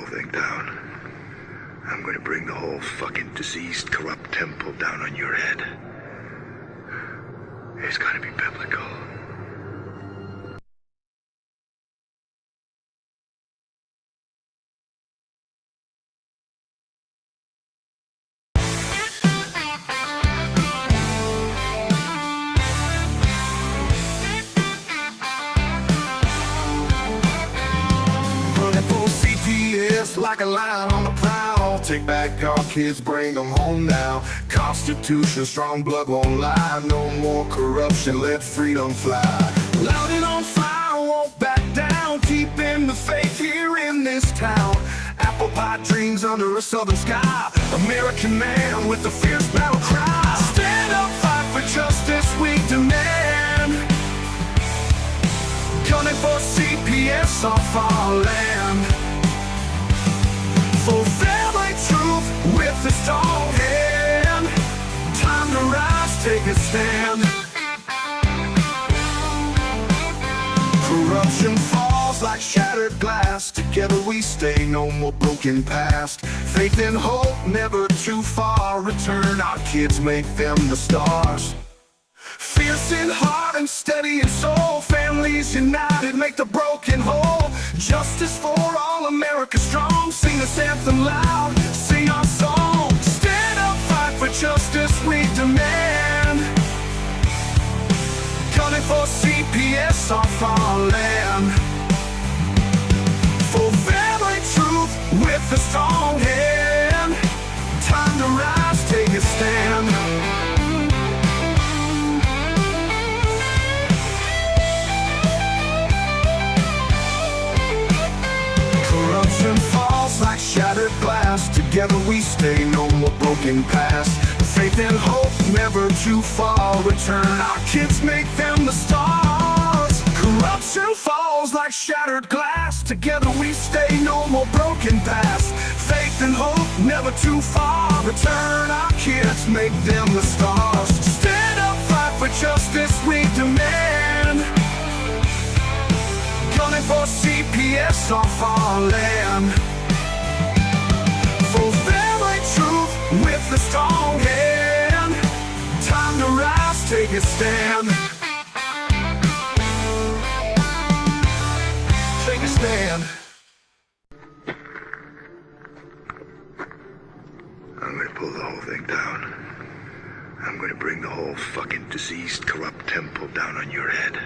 whole thing down. I'm going to bring the whole fucking diseased, corrupt temple down on your head. It's got to be biblical. Running for CPS like a lion on the prowl. Take back our kids, bring them home now. Constitution, strong blood won't lie. No more corruption, let freedom fly. Loud and on fire, won't back down. Keeping the faith here in this town. Apple pie dreams under a southern sky. American man with a fierce battle cry. Stand up, fight for justice, we demand. Gunning for CPS off our land. For family truth with a strong hand. Time to rise, take a stand. Corruption falls like shattered glass. Together we stay, no more broken past. Faith and hope, never too far. Return our kids, make them the stars. Fierce in heart and steady in soul. Families united, make the broken whole. Justice for all, America strong. Sing this anthem loud, sing our song. Stand up, fight for justice, we demand. Gunning for CPS off our land. For family truth with a strong hand. Time to rise, take a stand. Corruption falls like shattered glass. Together we stay, no more broken past. Faith and hope, never too far. Return our kids, make them the stars. Corruption falls like shattered glass. Together we stay, no more broken past. Faith and hope, never too far. Return our kids, make them the stars. Stand up, fight for justice, we demand. Gunning for CPS off our land. For family truth with a strong hand. Time to rise, take a stand. Take a stand. I'm going to pull the whole thing down. I'm going to bring the whole fucking diseased, corrupt temple down on your head.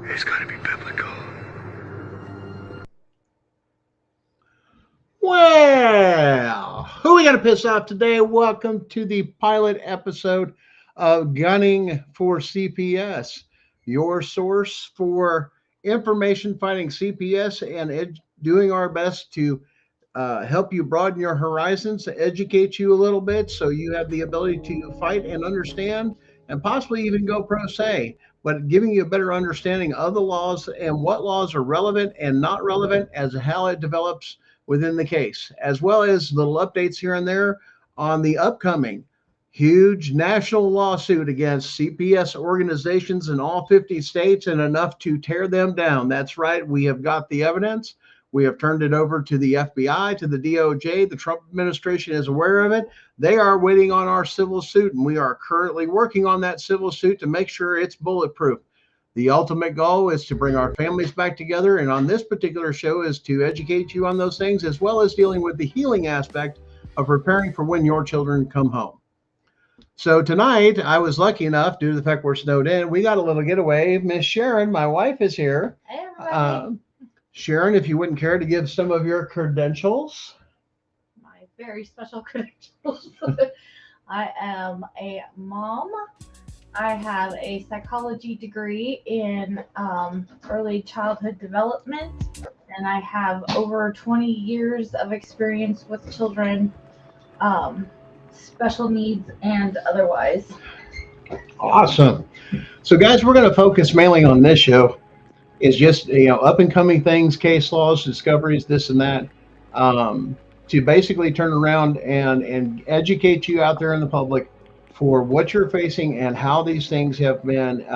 It's got to be biblical. Well, who we got to piss off today? Welcome to the pilot episode of Gunning for CPS, your source for information fighting CPS and doing our best to help you broaden your horizons, educate you a little bit so you have the ability to fight and understand and possibly even go pro se, but giving you a better understanding of the laws and what laws are relevant and not relevant as to how it develops within the case, as well as little updates here and there on the upcoming huge national lawsuit against CPS organizations in all 50 states and enough to tear them down. That's right. We have got the evidence. We have turned it over to the FBI, to the DOJ. The Trump administration is aware of it. They are waiting on our civil suit, and we are currently working on that civil suit to make sure it's bulletproof. The ultimate goal is to bring our families back together, and on this particular show is to educate you on those things, as well as dealing with the healing aspect of preparing for when your children come home. So tonight, I was lucky enough, due to the fact we're snowed in, we got a little getaway. Miss Sharon, my wife, is here. Hey, everybody. Sharon, if you wouldn't care to give some of your credentials. My very special credentials. I am a mom. I have a psychology degree in early childhood development, and I have over 20 years of experience with children, special needs and otherwise. Awesome. So guys, we're going to focus mainly on this show is just, up and coming things, case laws, discoveries, this and that, to basically turn around and educate you out there in the public for what you're facing and how these things have been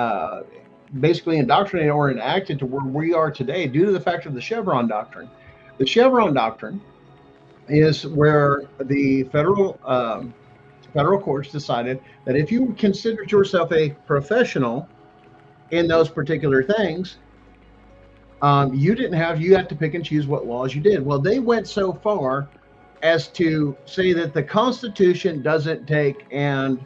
basically indoctrinated or enacted to where we are today due to the fact of the Chevron doctrine. The Chevron doctrine is where the federal courts decided that if you considered yourself a professional in those particular things, you have to pick and choose what laws you did. Well, they went so far as to say that the Constitution doesn't take and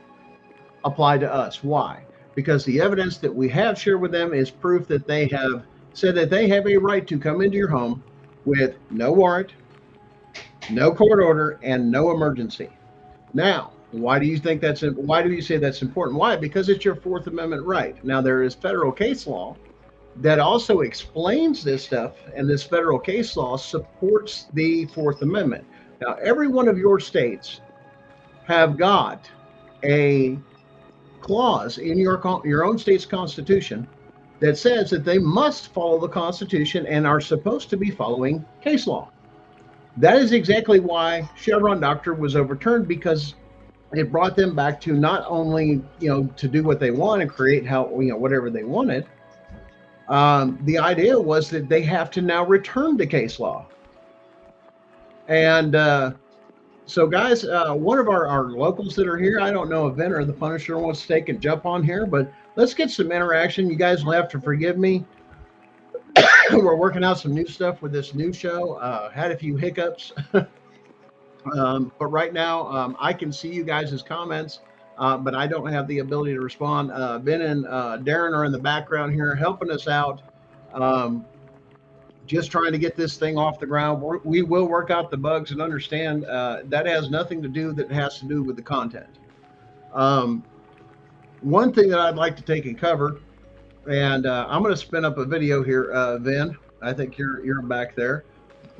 apply to us. Why? Because the evidence that we have shared with them is proof that they have said that they have a right to come into your home with no warrant, no court order, and no emergency. Now, why do you say that's important? Why? Because it's your Fourth Amendment right. Now, there is federal case law that also explains this stuff, and this federal case law supports the Fourth Amendment. Now, every one of your states have got a clause in your own state's constitution that says that they must follow the Constitution and are supposed to be following case law. That is exactly why Chevron doctrine was overturned, because it brought them back to not only, to do what they want and create whatever they wanted. The idea was that they have to now return to case law. And so, guys, one of our locals that are here, I don't know if Ben or the Punisher wants to take and jump on here, but let's get some interaction. You guys will have to forgive me. We're working out some new stuff with this new show. Had a few hiccups. But right now, I can see you guys' comments, but I don't have the ability to respond. Ben and Darren are in the background here helping us out, just trying to get this thing off the ground. We will work out the bugs and understand that has nothing to do that has to do with the content. One thing that I'd like to take and cover, and I'm going to spin up a video here, Vin. I think you're back there.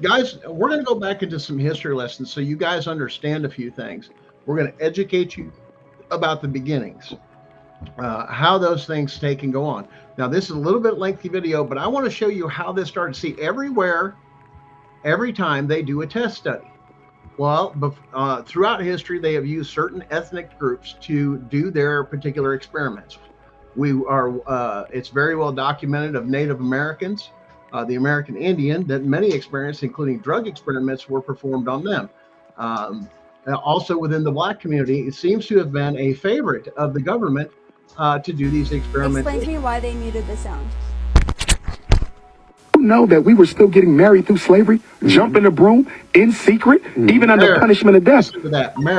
Guys, we're going to go back into some history lessons so you guys understand a few things. We're going to educate you about the beginnings, how those things take and go on. Now, this is a little bit lengthy video, but I want to show you how this started. See, every time they do a test study. Well, throughout history, they have used certain ethnic groups to do their particular experiments. It's very well documented of Native Americans, the American Indian, that many experiments, including drug experiments, were performed on them. Also within the Black community, it seems to have been a favorite of the government to do these experiments. Explain to me why they muted the sound. You know that we were still getting married through slavery, jumping a broom in secret, even under punishment of death.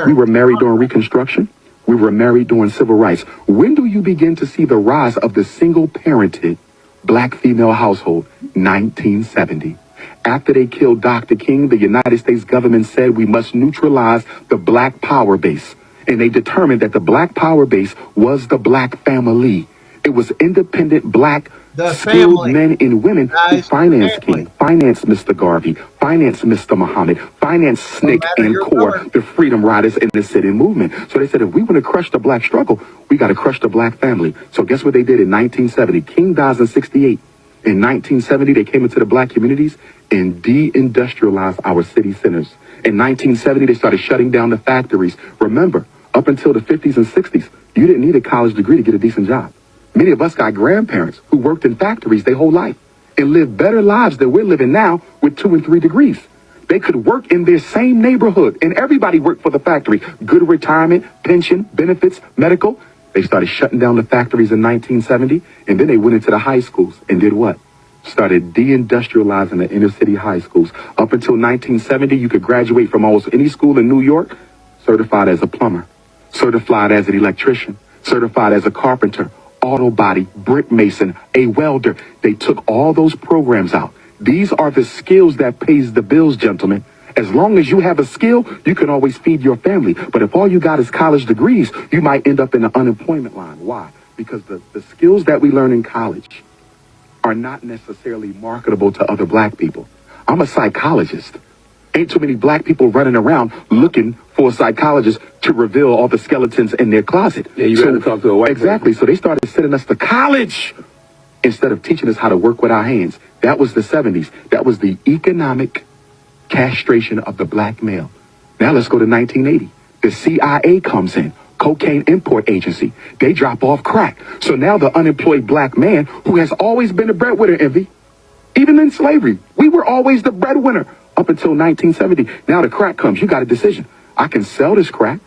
We were married during Reconstruction. We were married during civil rights. When do you begin to see the rise of the single-parented Black female household? 1970. After they killed Dr. King, the United States government said we must neutralize the Black power base. And they determined that the Black power base was the Black family. It was independent Black skilled men and women who financed King, financed Mr. Garvey, financed Mr. Muhammad, financed SNCC and CORE, the Freedom Riders and the Sit-In movement. So they said, if we want to crush the Black struggle, we got to crush the Black family. So guess what they did in 1970? King dies in 68. In 1970, they came into the Black communities and de-industrialized our city centers. In 1970, they started shutting down the factories. Remember, up until the 50s and 60s, you didn't need a college degree to get a decent job. Many of us got grandparents who worked in factories their whole life and lived better lives than we're living now with 2 and 3 degrees. They could work in their same neighborhood, and everybody worked for the factory. Good retirement, pension, benefits, medical. They started shutting down the factories in 1970, and then they went into the high schools and did what? Started deindustrializing the inner city high schools. Up until 1970, you could graduate from almost any school in New York certified as a plumber, certified as an electrician, certified as a carpenter, auto body, brick mason, a welder. They took all those programs out. These are the skills that pays the bills, gentlemen. As long as you have a skill, you can always feed your family. But if all you got is college degrees, you might end up in the unemployment line. Why? Because the skills that we learn in college are not necessarily marketable to other Black people. I'm a psychologist. Ain't too many Black people running around looking for a psychologist to reveal all the skeletons in their closet. Yeah, you gotta talk to a white Exactly. So they started sending us to college instead of teaching us how to work with our hands. That was the 70s. That was the economic castration of the Black male. Now let's go to 1980. The CIA comes in, cocaine import agency. They drop off crack. So now the unemployed Black man, who has always been a breadwinner, Envy, even in slavery, we were always the breadwinner. up until 1970. Now the crack comes. You got a decision. I can sell this crack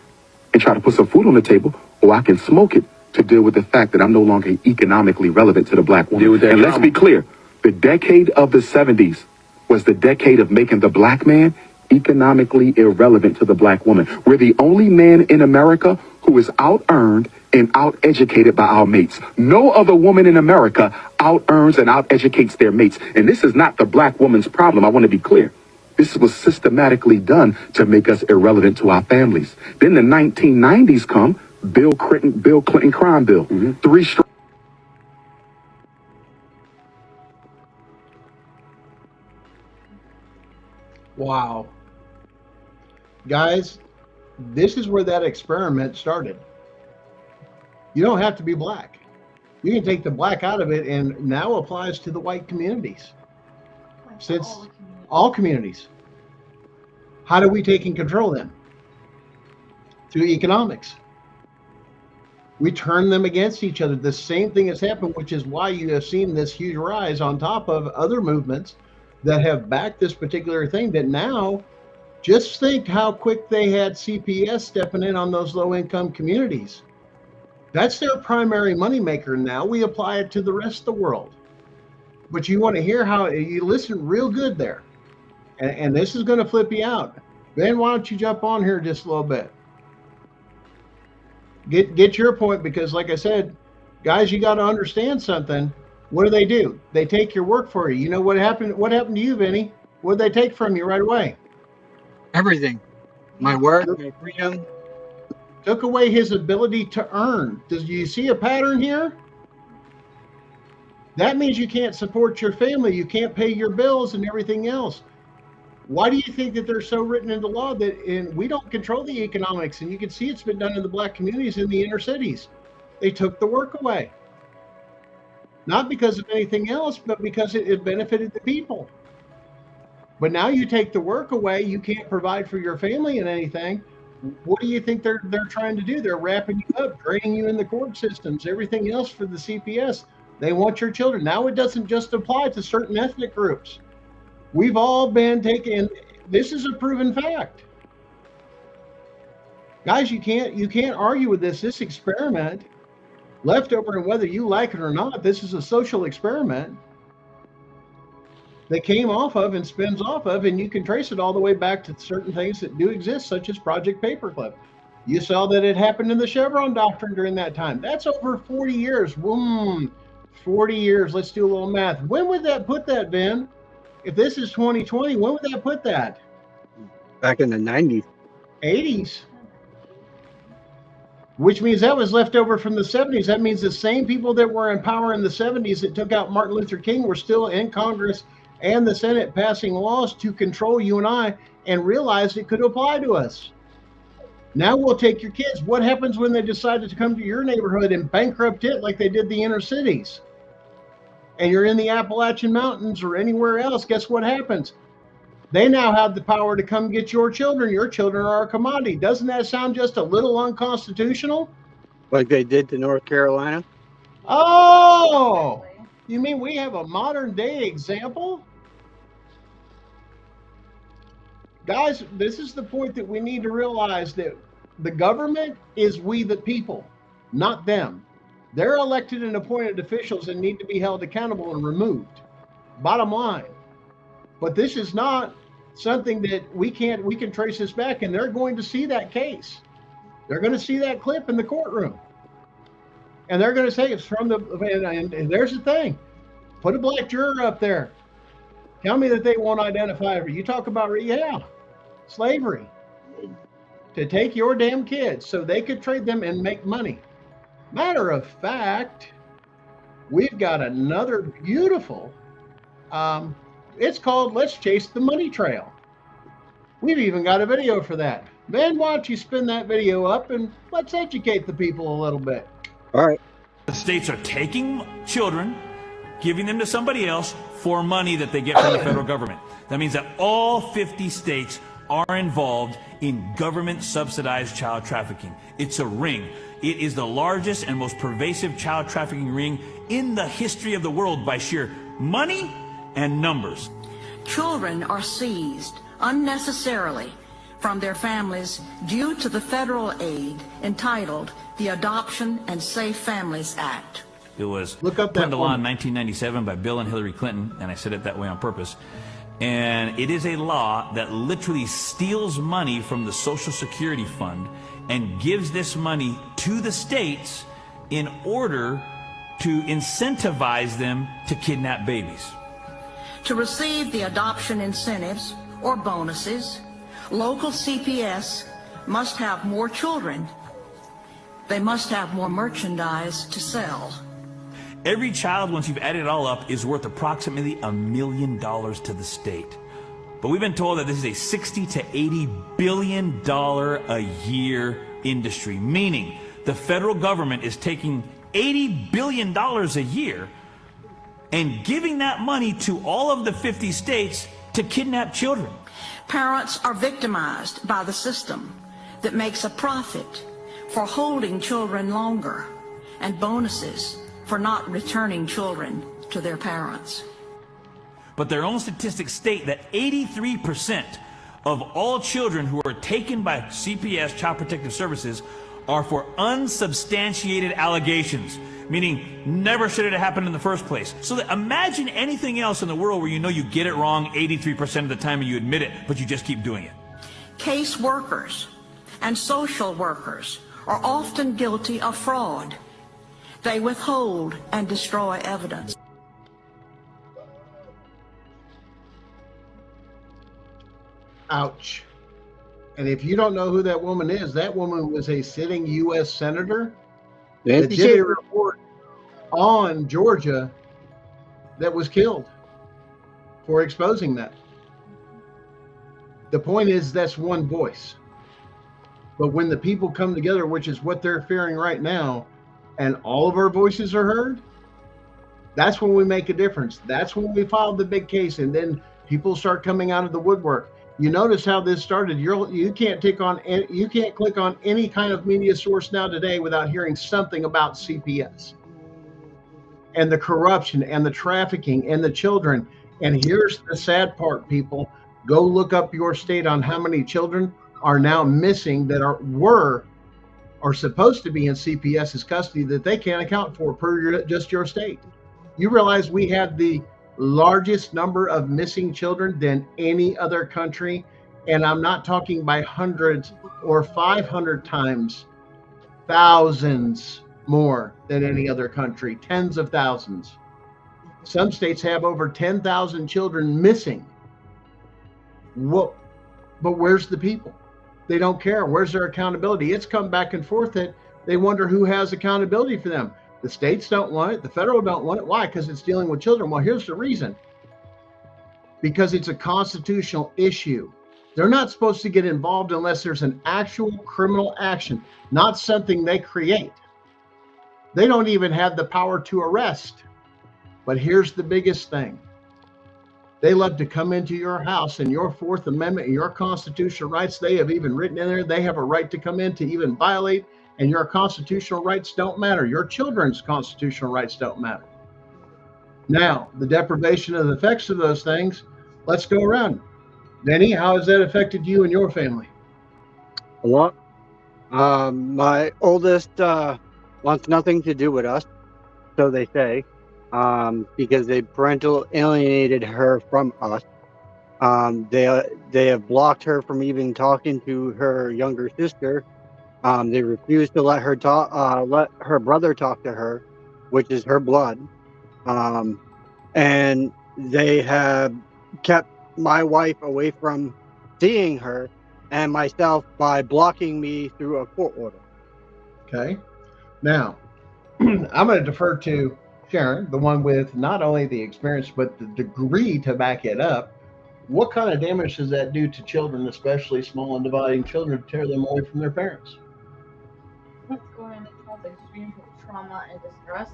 and try to put some food on the table, or I can smoke it to deal with the fact that I'm no longer economically relevant to the black woman. And let's be clear, the decade of the 70s was the decade of making the black man economically irrelevant to the black woman. We're the only man in America who is out-earned and out-educated by our mates. No other woman in America out-earns and out-educates their mates. And this is not the black woman's problem. I want to be clear. This was systematically done to make us irrelevant to our families. Then the 1990s come, Bill Clinton crime bill. Three strikes. Wow. Guys, this is where that experiment started. You don't have to be black. You can take the black out of it, and now applies to the white communities. Since all communities. How do we take and control them? Through economics. We turn them against each other. The same thing has happened, which is why you have seen this huge rise on top of other movements that have backed this particular thing, that now, just think how quick they had CPS stepping in on those low-income communities. That's their primary moneymaker. Now we apply it to the rest of the world. But you want to hear how, you listen real good there. And this is going to flip you out. Ben, why don't you jump on here just a little bit? Get your point, because like I said, guys, you got to understand something. What do? They take your work for you. You know what happened? What happened to you, Vinny? What did they take from you right away? Everything. My work, my freedom. Took away his ability to earn. Do you see a pattern here? That means you can't support your family. You can't pay your bills and everything else. Why do you think that they're so written into law that we don't control the economics? And you can see it's been done in the black communities in the inner cities. They took the work away. Not because of anything else, but because it benefited the people. But now you take the work away, you can't provide for your family and anything. What do you think they're trying to do? They're wrapping you up, draining you in the court systems, everything else for the CPS. They want your children. Now it doesn't just apply to certain ethnic groups. We've all been taken. This is a proven fact. Guys, you can't argue with this. This experiment, leftover, and whether you like it or not, this is a social experiment that came off of and spins off of, and you can trace it all the way back to certain things that do exist, such as Project Paperclip. You saw that it happened in the Chevron doctrine during that time. That's over 40 years. 40 years. Let's do a little math. When would that put that, Ben? If this is 2020, when would that put that? Back in the 90s. 80s. Which means that was left over from the 70s. That means the same people that were in power in the 70s that took out Martin Luther King were still in Congress and the Senate passing laws to control you and I, and realized it could apply to us. Now we'll take your kids. What happens when they decided to come to your neighborhood and bankrupt it like they did the inner cities? And you're in the Appalachian Mountains or anywhere else, guess what happens? They now have the power to come get your children. Your children are a commodity. Doesn't that sound just a little unconstitutional? Like they did to North Carolina? Oh, you mean we have a modern day example? Guys, this is the point that we need to realize, that the government is we the people, not them. They're elected and appointed officials and need to be held accountable and removed. Bottom line. But this is not something that we can trace this back, and they're going to see that case. They're going to see that clip in the courtroom. And they're going to say it's from the, and there's the thing. Put a black juror up there. Tell me that they won't identify her. You talk about, slavery. To take your damn kids so they could trade them and make money. Matter of fact, we've got another beautiful, it's called Let's Chase the Money Trail. We've even got a video for that. Ben, why don't you spin that video up and let's educate the people a little bit. All right. The states are taking children, giving them to somebody else for money that they get from the federal government. That means that all 50 states are involved in government subsidized child trafficking. It's a ring. It is the largest and most pervasive child trafficking ring in the history of the world by sheer money and numbers. Children are seized unnecessarily from their families due to the federal aid entitled the Adoption and Safe Families Act. It was Look up put that into law in woman. 1997 by Bill and Hillary Clinton, and I said it that way on purpose. And it is a law that literally steals money from the Social Security Fund and gives this money to the states in order to incentivize them to kidnap babies. To receive the adoption incentives or bonuses, local CPS must have more children. They must have more merchandise to sell. Every child, once you've added it all up, is worth approximately $1 million to the state. But we've been told that this is a $60 to $80 billion a year industry, meaning the federal government is taking $80 billion a year and giving that money to all of the 50 states to kidnap children. Parents are victimized by the system that makes a profit for holding children longer and bonuses for not returning children to their parents. But their own statistics state that 83% of all children who are taken by CPS, Child Protective Services, are for unsubstantiated allegations, meaning never should it have happened in the first place. So that imagine anything else in the world where you know you get it wrong 83% of the time and you admit it, but you just keep doing it. Case workers and social workers are often guilty of fraud. They withhold and destroy evidence. Ouch. And if you don't know who that woman is, that woman was a sitting U.S. senator that did a report on Georgia that was killed for exposing that. The point is, that's one voice. But when the people come together, which is what they're fearing right now, and all of our voices are heard, that's when we make a difference. That's when we file the big case, and then people start coming out of the woodwork. You notice how this started. You can't click on any kind of media source now today without hearing something about CPS and the corruption and the trafficking and the children. And here's the sad part, people. Go look up your state on how many children are now missing that are supposed to be in CPS's custody that they can't account for per just your state. You realize we have the largest number of missing children than any other country, and I'm not talking by hundreds or 500 times, thousands more than any other country, tens of thousands. Some states have over 10,000 children missing. But where's the people? They don't care. Where's their accountability? It's come back and forth that they wonder who has accountability for them. The states don't want it. The federal don't want it. Why? Because it's dealing with children. Well, here's the reason. Because it's a constitutional issue. They're not supposed to get involved unless there's an actual criminal action, not something they create. They don't even have the power to arrest. But here's the biggest thing. They love to come into your house and your Fourth Amendment and your constitutional rights. They have even written in there they have a right to come in to even violate, and your constitutional rights don't matter. Your children's constitutional rights don't matter. Now, the deprivation of the effects of those things, let's go around. Denny, how has that affected you and your family? A lot. My oldest wants nothing to do with us, so they say, because they parental alienated her from us. They have blocked her from even talking to her younger sister. They refuse to let her talk, let her brother talk to her, which is her blood. And they have kept my wife away from seeing her and myself by blocking me through a court order. Okay. Now, I'm going to defer to Sharon, the one with not only the experience, but the degree to back it up. What kind of damage does that do to children, especially small and dividing children, to tear them away from their parents? That's going to cause extreme trauma and distress.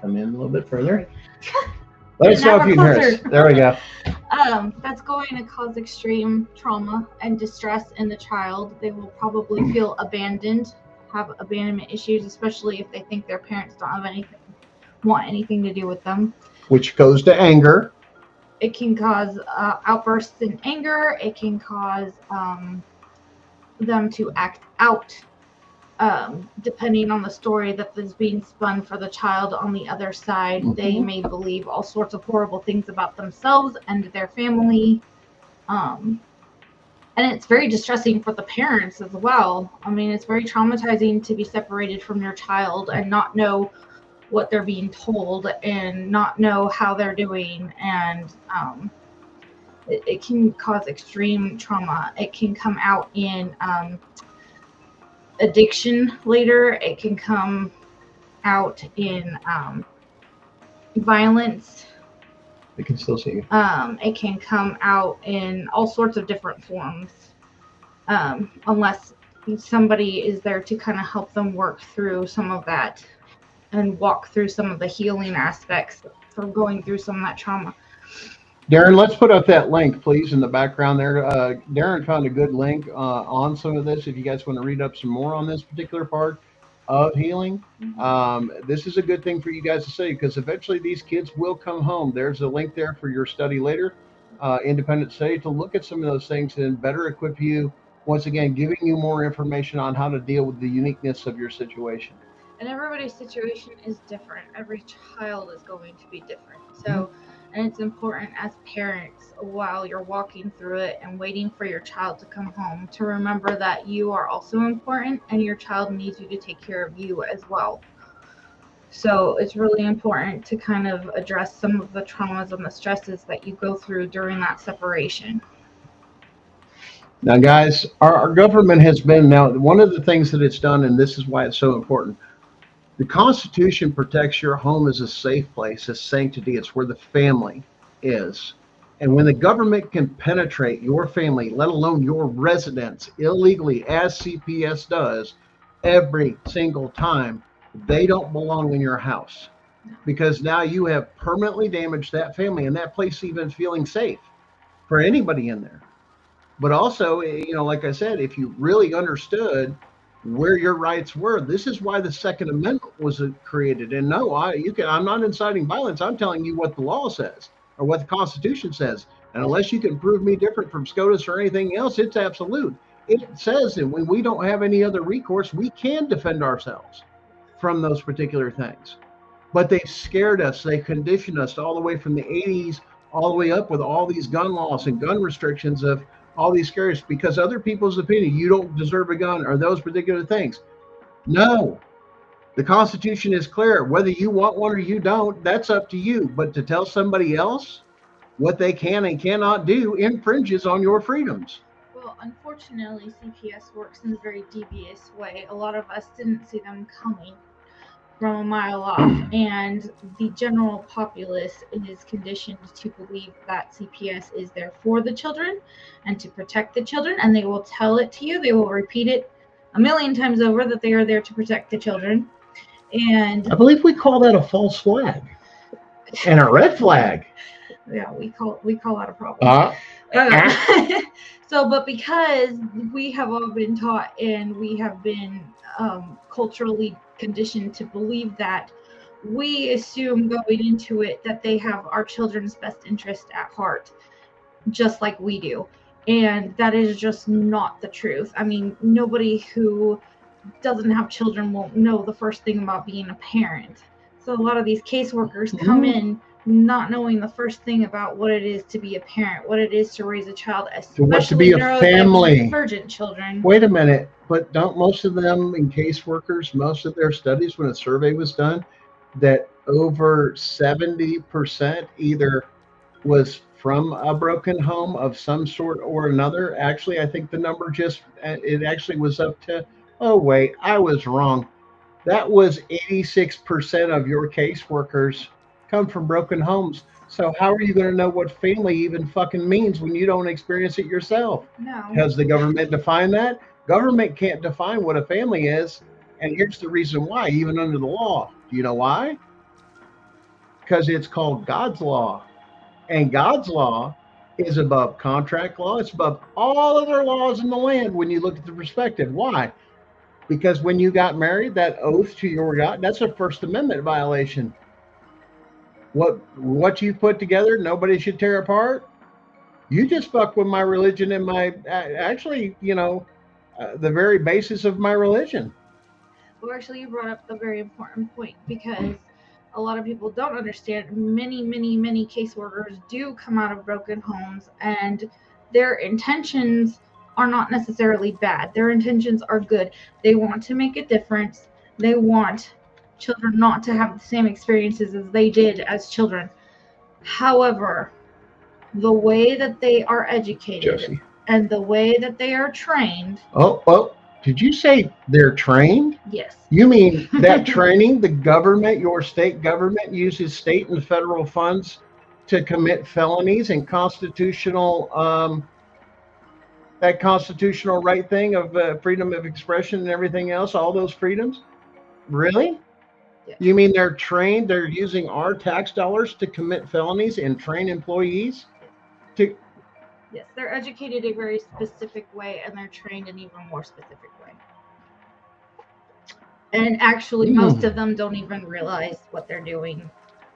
Come in a little bit further. Let us know if you can hear us. There we go. That's going to cause extreme trauma and distress in the child. They will probably feel abandoned, have abandonment issues, especially if they think their parents don't have want anything to do with them. Which goes to anger. it can cause outbursts in anger. It can cause them to act out, depending on the story that is being spun for the child on the other side. Mhm. They may believe all sorts of horrible things about themselves and their family. And it's very distressing for the parents as well. I mean, it's very traumatizing to be separated from your child and not know what they're being told and not know how they're doing. And it can cause extreme trauma. It can come out in addiction later. It can come out in violence. I can still see you. It can come out in all sorts of different forms, unless somebody is there to kind of help them work through some of that and walk through some of the healing aspects from going through some of that trauma. Darren, let's put up that link, please, in the background there. Darren found a good link on some of this. If you guys want to read up some more on this particular part of healing, this is a good thing for you guys to see, because eventually these kids will come home. There's a link there for your study later, independent study, to look at some of those things and better equip you, once again, giving you more information on how to deal with the uniqueness of your situation. And everybody's situation is different. Every child is going to be different. So, and it's important as parents, while you're walking through it and waiting for your child to come home, to remember that you are also important and your child needs you to take care of you as well. So it's really important to kind of address some of the traumas and the stresses that you go through during that separation. Now, guys, our government has been, now, one of the things that it's done, and this is why it's so important, the Constitution protects your home as a safe place, a sanctity. It's where the family is. And when the government can penetrate your family, let alone your residence, illegally, as CPS does, every single time, they don't belong in your house. Because now you have permanently damaged that family and that place even feeling safe for anybody in there. But also, like I said, if you really understood where your rights were, this is why the Second Amendment was created. And no, I'm not inciting violence. I'm telling you what the law says or what the Constitution says. And unless you can prove me different from SCOTUS or anything else, it's absolute. It says that when we don't have any other recourse, we can defend ourselves from those particular things. But they scared us. They conditioned us all the way from the 80s all the way up with all these gun laws and gun restrictions of all these scares, because other people's opinion, you don't deserve a gun or those particular things. No, the Constitution is clear. Whether you want one or you don't, that's up to you. But to tell somebody else what they can and cannot do infringes on your freedoms. Well, unfortunately, CPS works in a very devious way. A lot of us didn't see them coming from a mile off, and the general populace is conditioned to believe that CPS is there for the children and to protect the children, and they will tell it to you. They will repeat it a million times over that they are there to protect the children. And I believe we call that a false flag and a red flag. Yeah, we call that a problem. So, but because we have all been taught and we have been culturally conditioned to believe that, we assume going into it that they have our children's best interest at heart, just like we do. And that is just not the truth. I mean, nobody who doesn't have children won't know the first thing about being a parent. So a lot of these caseworkers come in not knowing the first thing about what it is to be a parent, what it is to raise a child, especially to be a family. Neurodivergent children. Wait a minute, but don't most of them in caseworkers, most of their studies, when a survey was done, that over 70% either was from a broken home of some sort or another? Actually, I think the number it actually was up to, oh wait, I was wrong. That was 86% of your caseworkers come from broken homes. So how are you going to know what family even fucking means when you don't experience it yourself? No. Has the government defined that? Government can't define what a family is. And here's the reason why, even under the law. Do you know why? Because it's called God's law. And God's law is above contract law. It's above all other laws in the land when you look at the perspective. Why? Because when you got married, that oath to your God, that's a First Amendment violation. what you put together, nobody should tear apart. You just fuck with my religion and my actually, the very basis of my religion. Well, actually, you brought up a very important point because a lot of people don't understand. Many caseworkers do come out of broken homes, and their intentions are not necessarily bad. Their intentions are good. They want to make a difference. They want children not to have the same experiences as they did as children. However, the way that they are educated Josie. and the way that they are trained. Oh, did you say they're trained? Yes. You mean that training, the government, your state government uses state and federal funds to commit felonies and that constitutional right thing of freedom of expression and everything else, all those freedoms? Really? Yes. You mean they're trained, they're using our tax dollars to commit felonies and train employees to... Yes, they're educated a very specific way, and they're trained in even more specific way. And actually, most of them don't even realize what they're doing.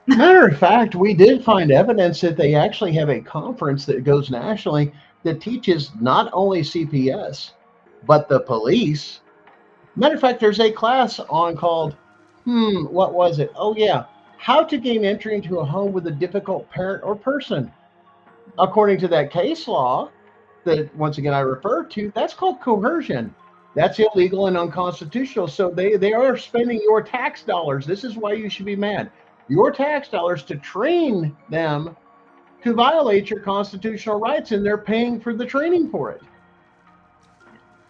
Matter of fact, we did find evidence that they actually have a conference that goes nationally that teaches not only CPS, but the police. Matter of fact, there's a class on called, what was it? Oh, yeah. How to gain entry into a home with a difficult parent or person. According to that case law that, once again, I referred to, that's called coercion. That's illegal and unconstitutional. So they are spending your tax dollars. This is why you should be mad. Your tax dollars to train them to violate your constitutional rights, and they're paying for the training for it.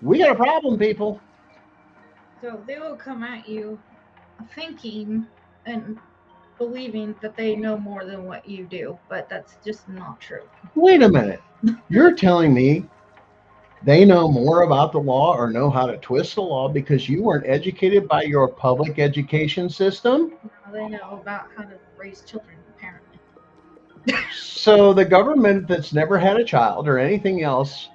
We got a problem, people. So they will come at you thinking and believing that they know more than what you do, but that's just not true. Wait a minute. You're telling me they know more about the law or know how to twist the law because you weren't educated by your public education system? No, they know about how to raise children, apparently. So the government that's never had a child or anything else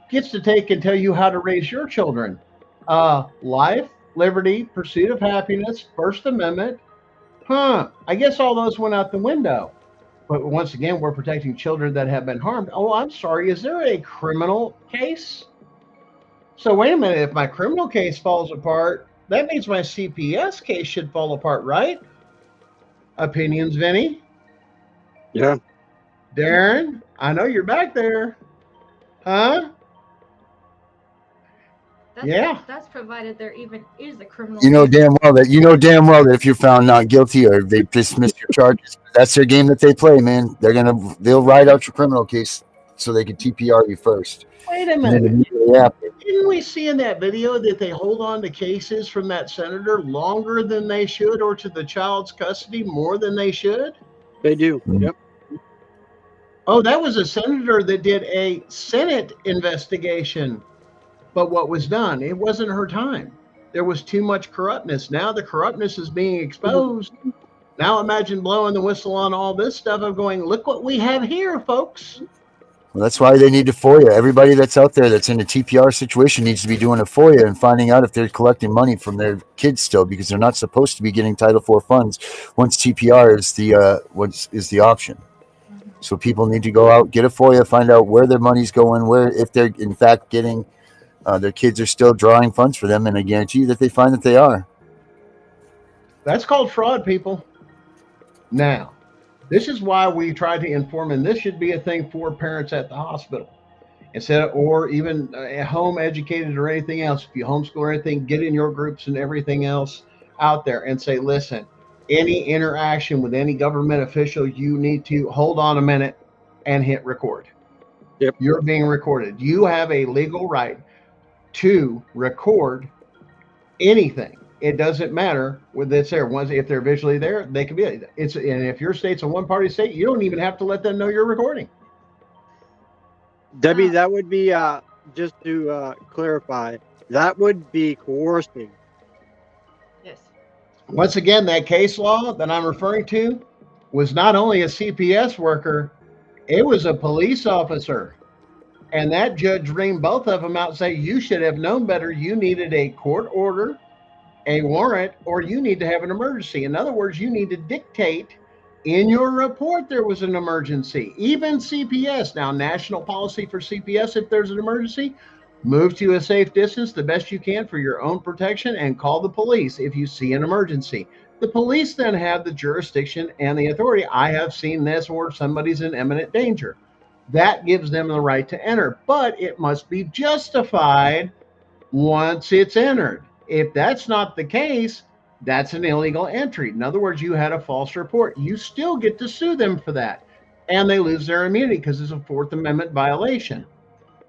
gets to take and tell you how to raise your children. Life, liberty, pursuit of happiness, First Amendment. I guess all those went out the window. But once again, we're protecting children that have been harmed. Oh, I'm sorry. Is there a criminal case? So wait a minute. If my criminal case falls apart, that means my CPS case should fall apart, right? Opinions, Vinny? Yeah. Darren, I know you're back there. Huh? That's provided there even is a criminal. You know damn well that if you're found not guilty or they dismiss your charges, that's their game that they play, man. They'll ride out your criminal case so they can TPR you first. Wait a minute. Didn't we see in that video that they hold on to cases from that senator longer than they should, or to the child's custody more than they should? They do. Yep. Oh, that was a senator that did a Senate investigation. But what was done, it wasn't her time. There was too much corruptness. Now the corruptness is being exposed. Now imagine blowing the whistle on all this stuff of going, look what we have here, folks. Well, that's why they need to FOIA. Everybody that's out there that's in a TPR situation needs to be doing a FOIA and finding out if they're collecting money from their kids still, because they're not supposed to be getting Title IV funds once TPR is the option. So people need to go out, get a FOIA, find out where their money's going, where if they're in fact getting their kids are still drawing funds for them, and I guarantee you that they find that they are. That's called fraud, people. Now, this is why we try to inform, and this should be a thing for parents at the hospital, instead of, or even home educated or anything else. If you homeschool or anything, get in your groups and everything else out there and say, listen, any interaction with any government official, you need to hold on a minute and hit record. Yep. You're being recorded. You have a legal right to record anything. It doesn't matter whether it's there. Once, if they're visually there, they can be. And if your state's a one-party state, you don't even have to let them know you're recording. Debbie, that would be just to clarify, that would be coercing. Yes. Once again, that case law that I'm referring to was not only a CPS worker, it was a police officer. And that judge reamed both of them out and say, you should have known better. You needed a court order, a warrant, or you need to have an emergency. In other words, you need to dictate In your report, there was an emergency. Even CPS, now national policy for CPS, if there's an emergency, move to a safe distance the best you can for your own protection and call the police if you see an emergency. The police then have the jurisdiction and the authority. I have seen this where somebody's in imminent danger. That gives them the right to enter, but it must be justified once it's entered. If that's not the case, that's an illegal entry. In other words, you had a false report. You still get to sue them for that. And they lose their immunity because it's a Fourth Amendment violation.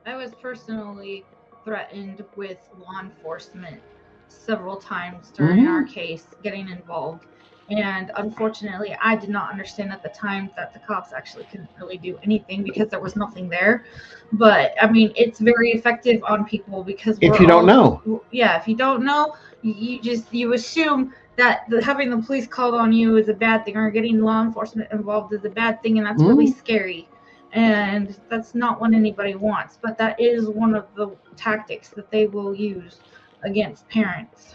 I was personally threatened with law enforcement several times during our case getting involved. And unfortunately, I did not understand at the time that the cops actually couldn't really do anything because there was nothing there. But I mean, it's very effective on people because if you don't know, if you don't know, you assume that having the police called on you is a bad thing, or getting law enforcement involved is a bad thing, and that's really scary. And that's not what anybody wants. But that is one of the tactics that they will use against parents.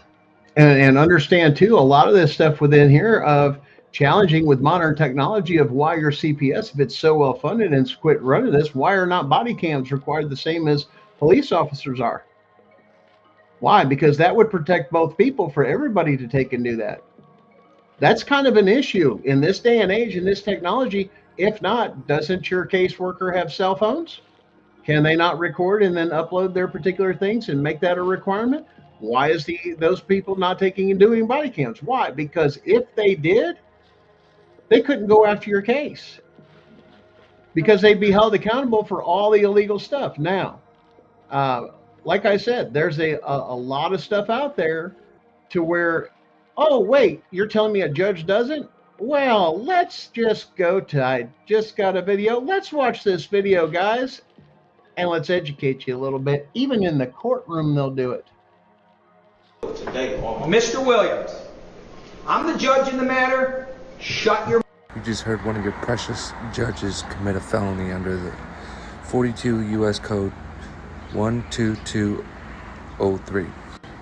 And understand too, a lot of this stuff within here of challenging with modern technology of why your CPS, if it's so well funded and quit running this, why are not body cams required the same as police officers are? Why? Because that would protect both people for everybody to take and do that. That's kind of an issue in this day and age, in this technology. If not, doesn't your caseworker have cell phones? Can they not record and then upload their particular things and make that a requirement? Why is those people not taking and doing body cams? Why? Because if they did, they couldn't go after your case because they'd be held accountable for all the illegal stuff. Now, like I said, there's a lot of stuff out there to where, oh, wait, you're telling me a judge doesn't? Well, let's just go to, I just got a video. Let's watch this video, guys, and let's educate you a little bit. Even in the courtroom, they'll do it. Mr. Williams, I'm the judge in the matter. Shut your... You just heard one of your precious judges commit a felony under the 42 U.S. Code 12203.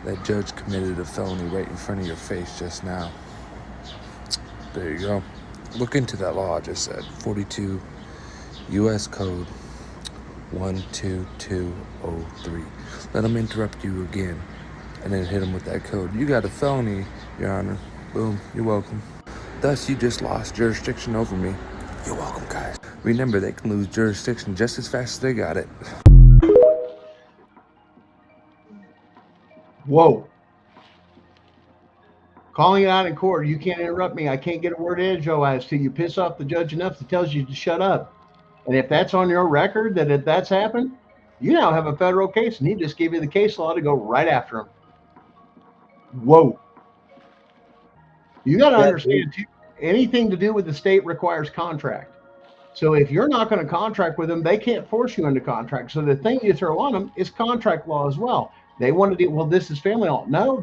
That judge committed a felony right in front of your face just now. There you go. Look into that law I just said. 42 U.S. Code 12203. Let him interrupt you again. And then hit him with that code. You got a felony, Your Honor. Boom, you're welcome. Thus, you just lost jurisdiction over me. You're welcome, guys. Remember, they can lose jurisdiction just as fast as they got it. Whoa. Calling it out in court. You can't interrupt me. I can't get a word edgewise till you piss off the judge enough that tells you to shut up. And if that's on your record, that if that's happened, you now have a federal case, and he just gave you the case law to go right after him. Whoa. You got to understand, too, anything to do with the state requires contract. So if you're not going to contract with them, they can't force you into contract. So the thing you throw on them is contract law as well. They want to deal, well, this is family law. No,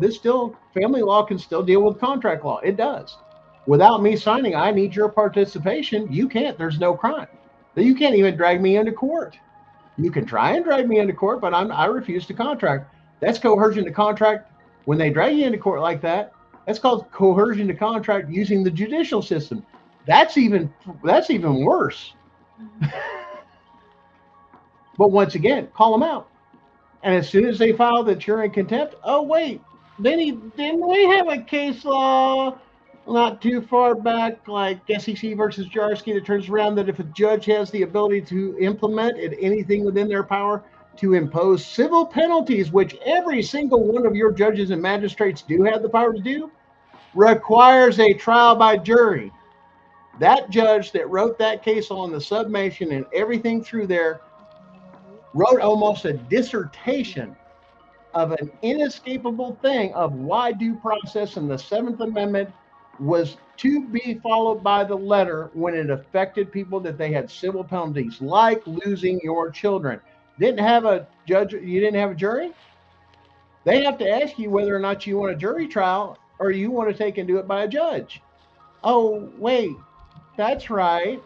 family law can still deal with contract law. It does. Without me signing, I need your participation. You can't. There's no crime. You can't even drag me into court. You can try and drag me into court, but I refuse to contract. That's coercion to contract. When they drag you into court like that, that's called coercion to contract using the judicial system. That's even worse. But once again, call them out. And as soon as they file that you're in contempt, oh wait, didn't we have a case law not too far back, like SEC versus Jarsky, that turns around that if a judge has the ability to implement anything within their power to impose civil penalties, which every single one of your judges and magistrates do have the power to do, requires a trial by jury. That judge that wrote that case on the summation and everything through there wrote almost a dissertation of an inescapable thing of why due process in the Seventh Amendment was to be followed by the letter when it affected people that they had civil penalties, like losing your children. Didn't have a judge, you didn't have a jury? They have to ask you whether or not you want a jury trial or you want to take and do it by a judge. Oh, wait, that's right.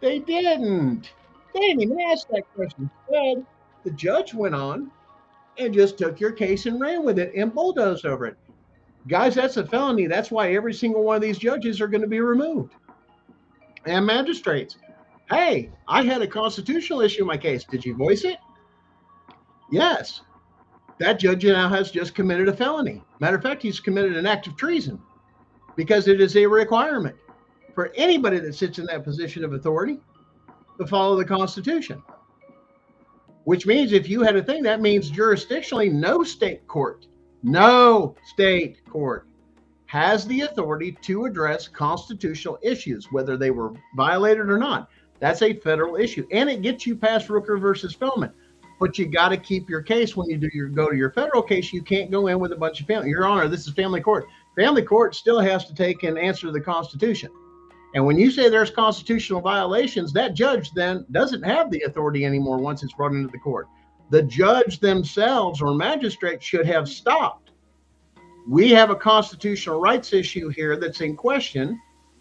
They didn't. They didn't even ask that question. Instead, the judge went on and just took your case and ran with it and bulldozed over it. Guys, that's a felony. That's why every single one of these judges are going to be removed. and magistrates. Hey, I had a constitutional issue in my case. Did you voice it? Yes. That judge now has just committed a felony. Matter of fact, he's committed an act of treason because it is a requirement for anybody that sits in that position of authority to follow the Constitution. Which means if you had a thing, that means jurisdictionally, no state court has the authority to address constitutional issues, whether they were violated or not. That's a federal issue, and it gets you past Rooker versus Feldman. But you got to keep your case when you go to your federal case. You can't go in with a bunch of family. Your Honor, this is family court. Family court still has to take and answer to the Constitution. And when you say there's constitutional violations, that judge then doesn't have the authority anymore once it's brought into the court. The judge themselves or magistrate should have stopped. We have a constitutional rights issue here that's in question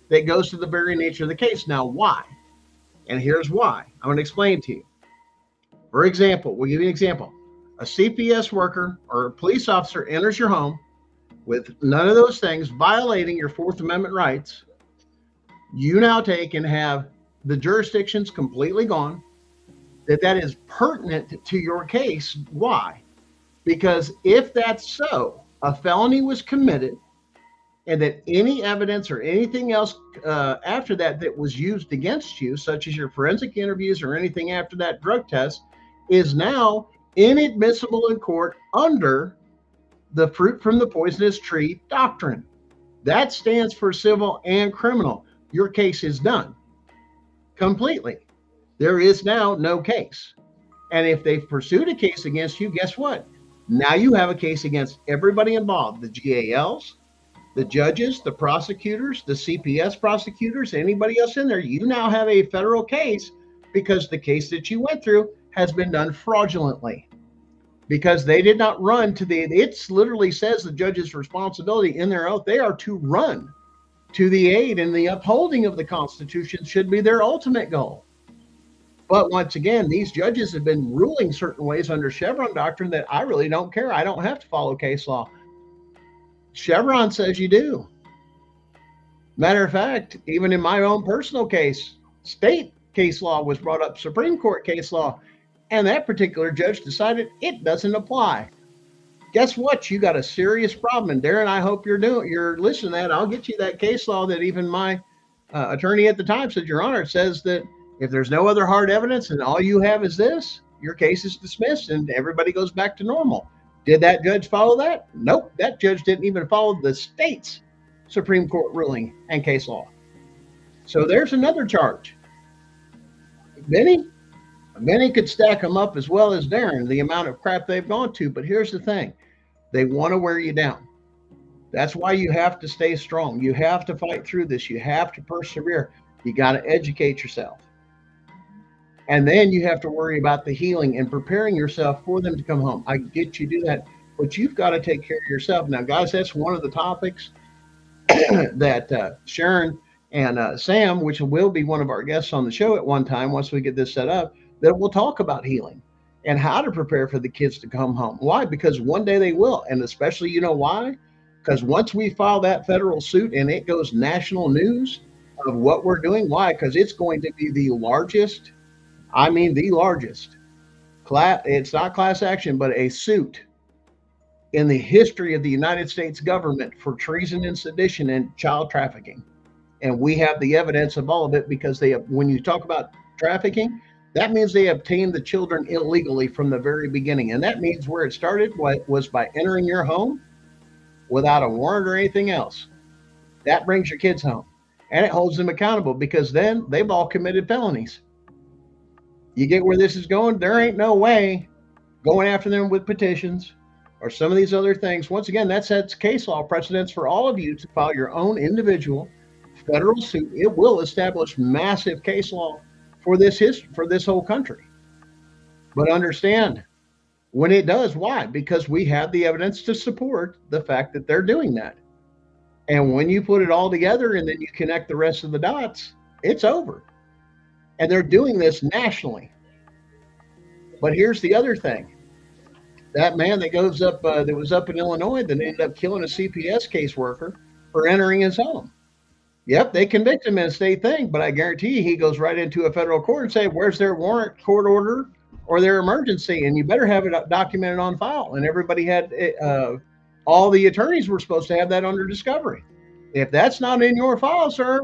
that goes to the very nature of the case. Now, why? And here's why. I'm going to explain to you. For example, we'll give you an example. A CPS worker or a police officer enters your home with none of those things, violating your Fourth Amendment rights. You now take and have the jurisdictions completely gone. That is pertinent to your case. Why? Because if that's so, a felony was committed, and that any evidence or anything else after that was used against you, such as your forensic interviews or anything after that drug test, is now inadmissible in court under the fruit from the poisonous tree doctrine. That stands for civil and criminal. Your case is done completely. There is now no case. And if they've pursued a case against you, guess what? Now you have a case against everybody involved, the GALs, the judges, the prosecutors, the CPS prosecutors, anybody else in there. You now have a federal case because the case that you went through has been done fraudulently, because they did not run to it literally says the judge's responsibility in their oath. They are to run to the aid, and the upholding of the Constitution should be their ultimate goal. But once again, these judges have been ruling certain ways under Chevron doctrine that I really don't care. I don't have to follow case law. Chevron says you do. Matter of fact, even in my own personal case, state case law was brought up, Supreme Court case law, and that particular judge decided it doesn't apply. Guess what? You got a serious problem. And Darren, I hope you're listening to that. I'll get you that case law that even my attorney at the time said, Your Honor, it says that if there's no other hard evidence and all you have is this, your case is dismissed and everybody goes back to normal. Did that judge follow that? Nope. That judge didn't even follow the state's Supreme Court ruling and case law. So there's another charge. Many could stack them up as well as Darren, the amount of crap they've gone to. But here's the thing. They want to wear you down. That's why you have to stay strong. You have to fight through this. You have to persevere. You got to educate yourself. And then you have to worry about the healing and preparing yourself for them to come home. I get you do that, but you've got to take care of yourself. Now, guys, that's one of the topics that Sharon and Sam, which will be one of our guests on the show at one time once we get this set up, that we'll talk about healing and how to prepare for the kids to come home. Why? Because one day they will. And especially, you know why? Because once we file that federal suit and it goes national news of what we're doing, why? Because it's going to be the largest, it's not class action, but a suit in the history of the United States government for treason and sedition and child trafficking. And we have the evidence of all of it, because when you talk about trafficking, that means they obtained the children illegally from the very beginning. And that means where it started was by entering your home without a warrant or anything else. That brings your kids home. And it holds them accountable, because then they've all committed felonies. You get where this is going? There ain't no way going after them with petitions or some of these other things. Once again, that sets case law precedents for all of you to file your own individual federal suit. It will establish massive case law for this whole country. But understand, when it does, why? Because we have the evidence to support the fact that they're doing that. And when you put it all together and then you connect the rest of the dots, it's over. And they're doing this nationally. But here's the other thing. That man that goes up, that was up in Illinois, that ended up killing a CPS caseworker for entering his home. Yep, they convict him in a state thing, but I guarantee you he goes right into a federal court and say, "Where's their warrant, court order, or their emergency?" And you better have it documented on file. And everybody had, all the attorneys were supposed to have that under discovery. If that's not in your file, sir,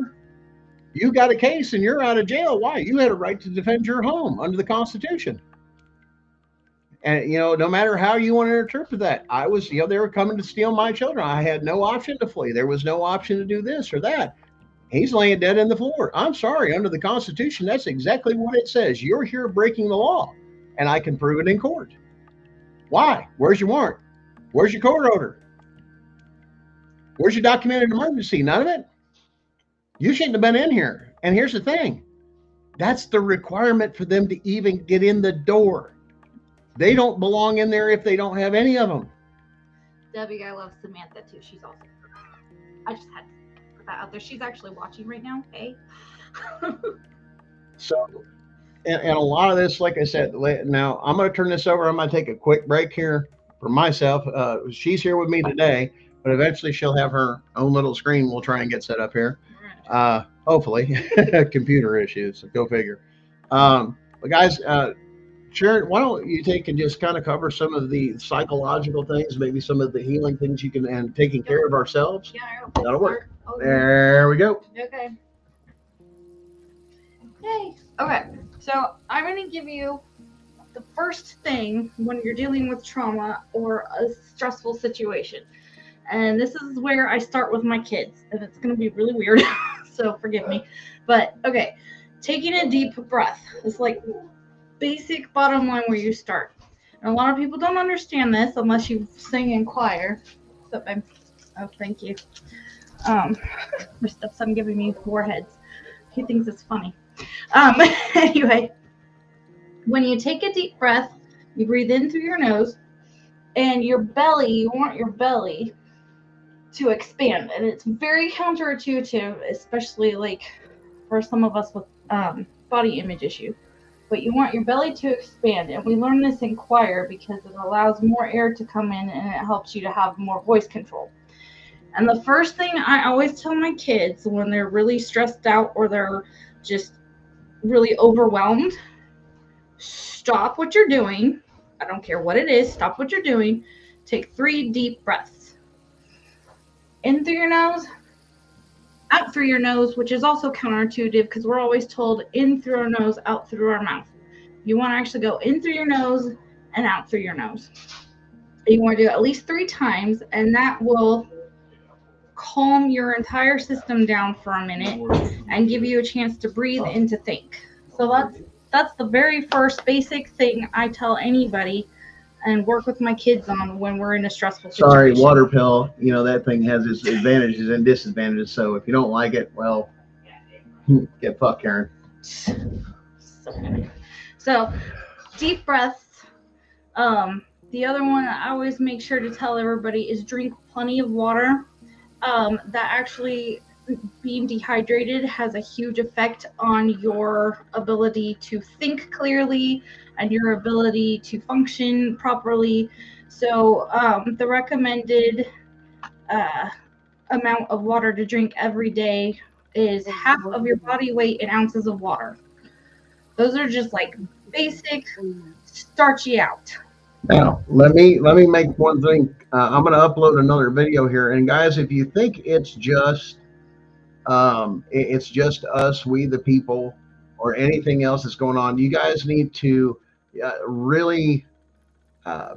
you got a case and you're out of jail. Why? You had a right to defend your home under the Constitution. And no matter how you want to interpret that, I was, they were coming to steal my children. I had no option to flee. There was no option to do this or that. He's laying dead in the floor. I'm sorry, under the Constitution, that's exactly what it says. You're here breaking the law, and I can prove it in court. Why? Where's your warrant? Where's your court order? Where's your documented emergency? None of it. You shouldn't have been in here. And here's the thing. That's the requirement for them to even get in the door. They don't belong in there if they don't have any of them. Debbie, I love Samantha too. She's awesome. I just had to put that out there. She's actually watching right now. Hey. So, and a lot of this, like I said, now I'm going to turn this over. I'm going to take a quick break here for myself. She's here with me today, but eventually she'll have her own little screen. We'll try and get set up here. Hopefully. Computer issues. Go figure. But guys, Sharon, why don't you take and just kind of cover some of the psychological things, maybe some of the healing things you can, and taking care of ourselves. Yeah, that'll work. There we go. Okay. Hey. Okay. So I'm going to give you the first thing when you're dealing with trauma or a stressful situation. And this is where I start with my kids. And it's going to be really weird. So forgive me. But okay. Taking a deep breath. It's like basic bottom line where you start. And a lot of people don't understand this unless you sing in choir. So thank you. My stepson giving me foreheads. He thinks it's funny. Anyway, when you take a deep breath, you breathe in through your nose, and your belly, you want your belly to expand. And it's very counterintuitive, especially like for some of us with body image issue. But you want your belly to expand. And we learn this in choir because it allows more air to come in and it helps you to have more voice control. And the first thing I always tell my kids when they're really stressed out or they're just really overwhelmed, stop what you're doing. I don't care what it is. Stop what you're doing. Take 3 deep breaths. In through your nose, out through your nose, which is also counterintuitive because we're always told in through our nose, out through our mouth. You want to actually go in through your nose and out through your nose. You want to do it at least 3 times, and that will calm your entire system down for a minute and give you a chance to breathe and to think. So that's the very first basic thing I tell anybody and work with my kids on when we're in a stressful situation. Sorry, water pill. That thing has its advantages and disadvantages. So if you don't like it, well, get fucked, Karen. So deep breaths. The other one I always make sure to tell everybody is drink plenty of water. That actually, being dehydrated has a huge effect on your ability to think clearly and your ability to function properly. So the recommended amount of water to drink every day is half of your body weight in ounces of water. Those are just like basic, start you out. Now, let me make one thing. I'm going to upload another video here. And guys, if you think it's just us, we the people, or anything else that's going on, you guys need to really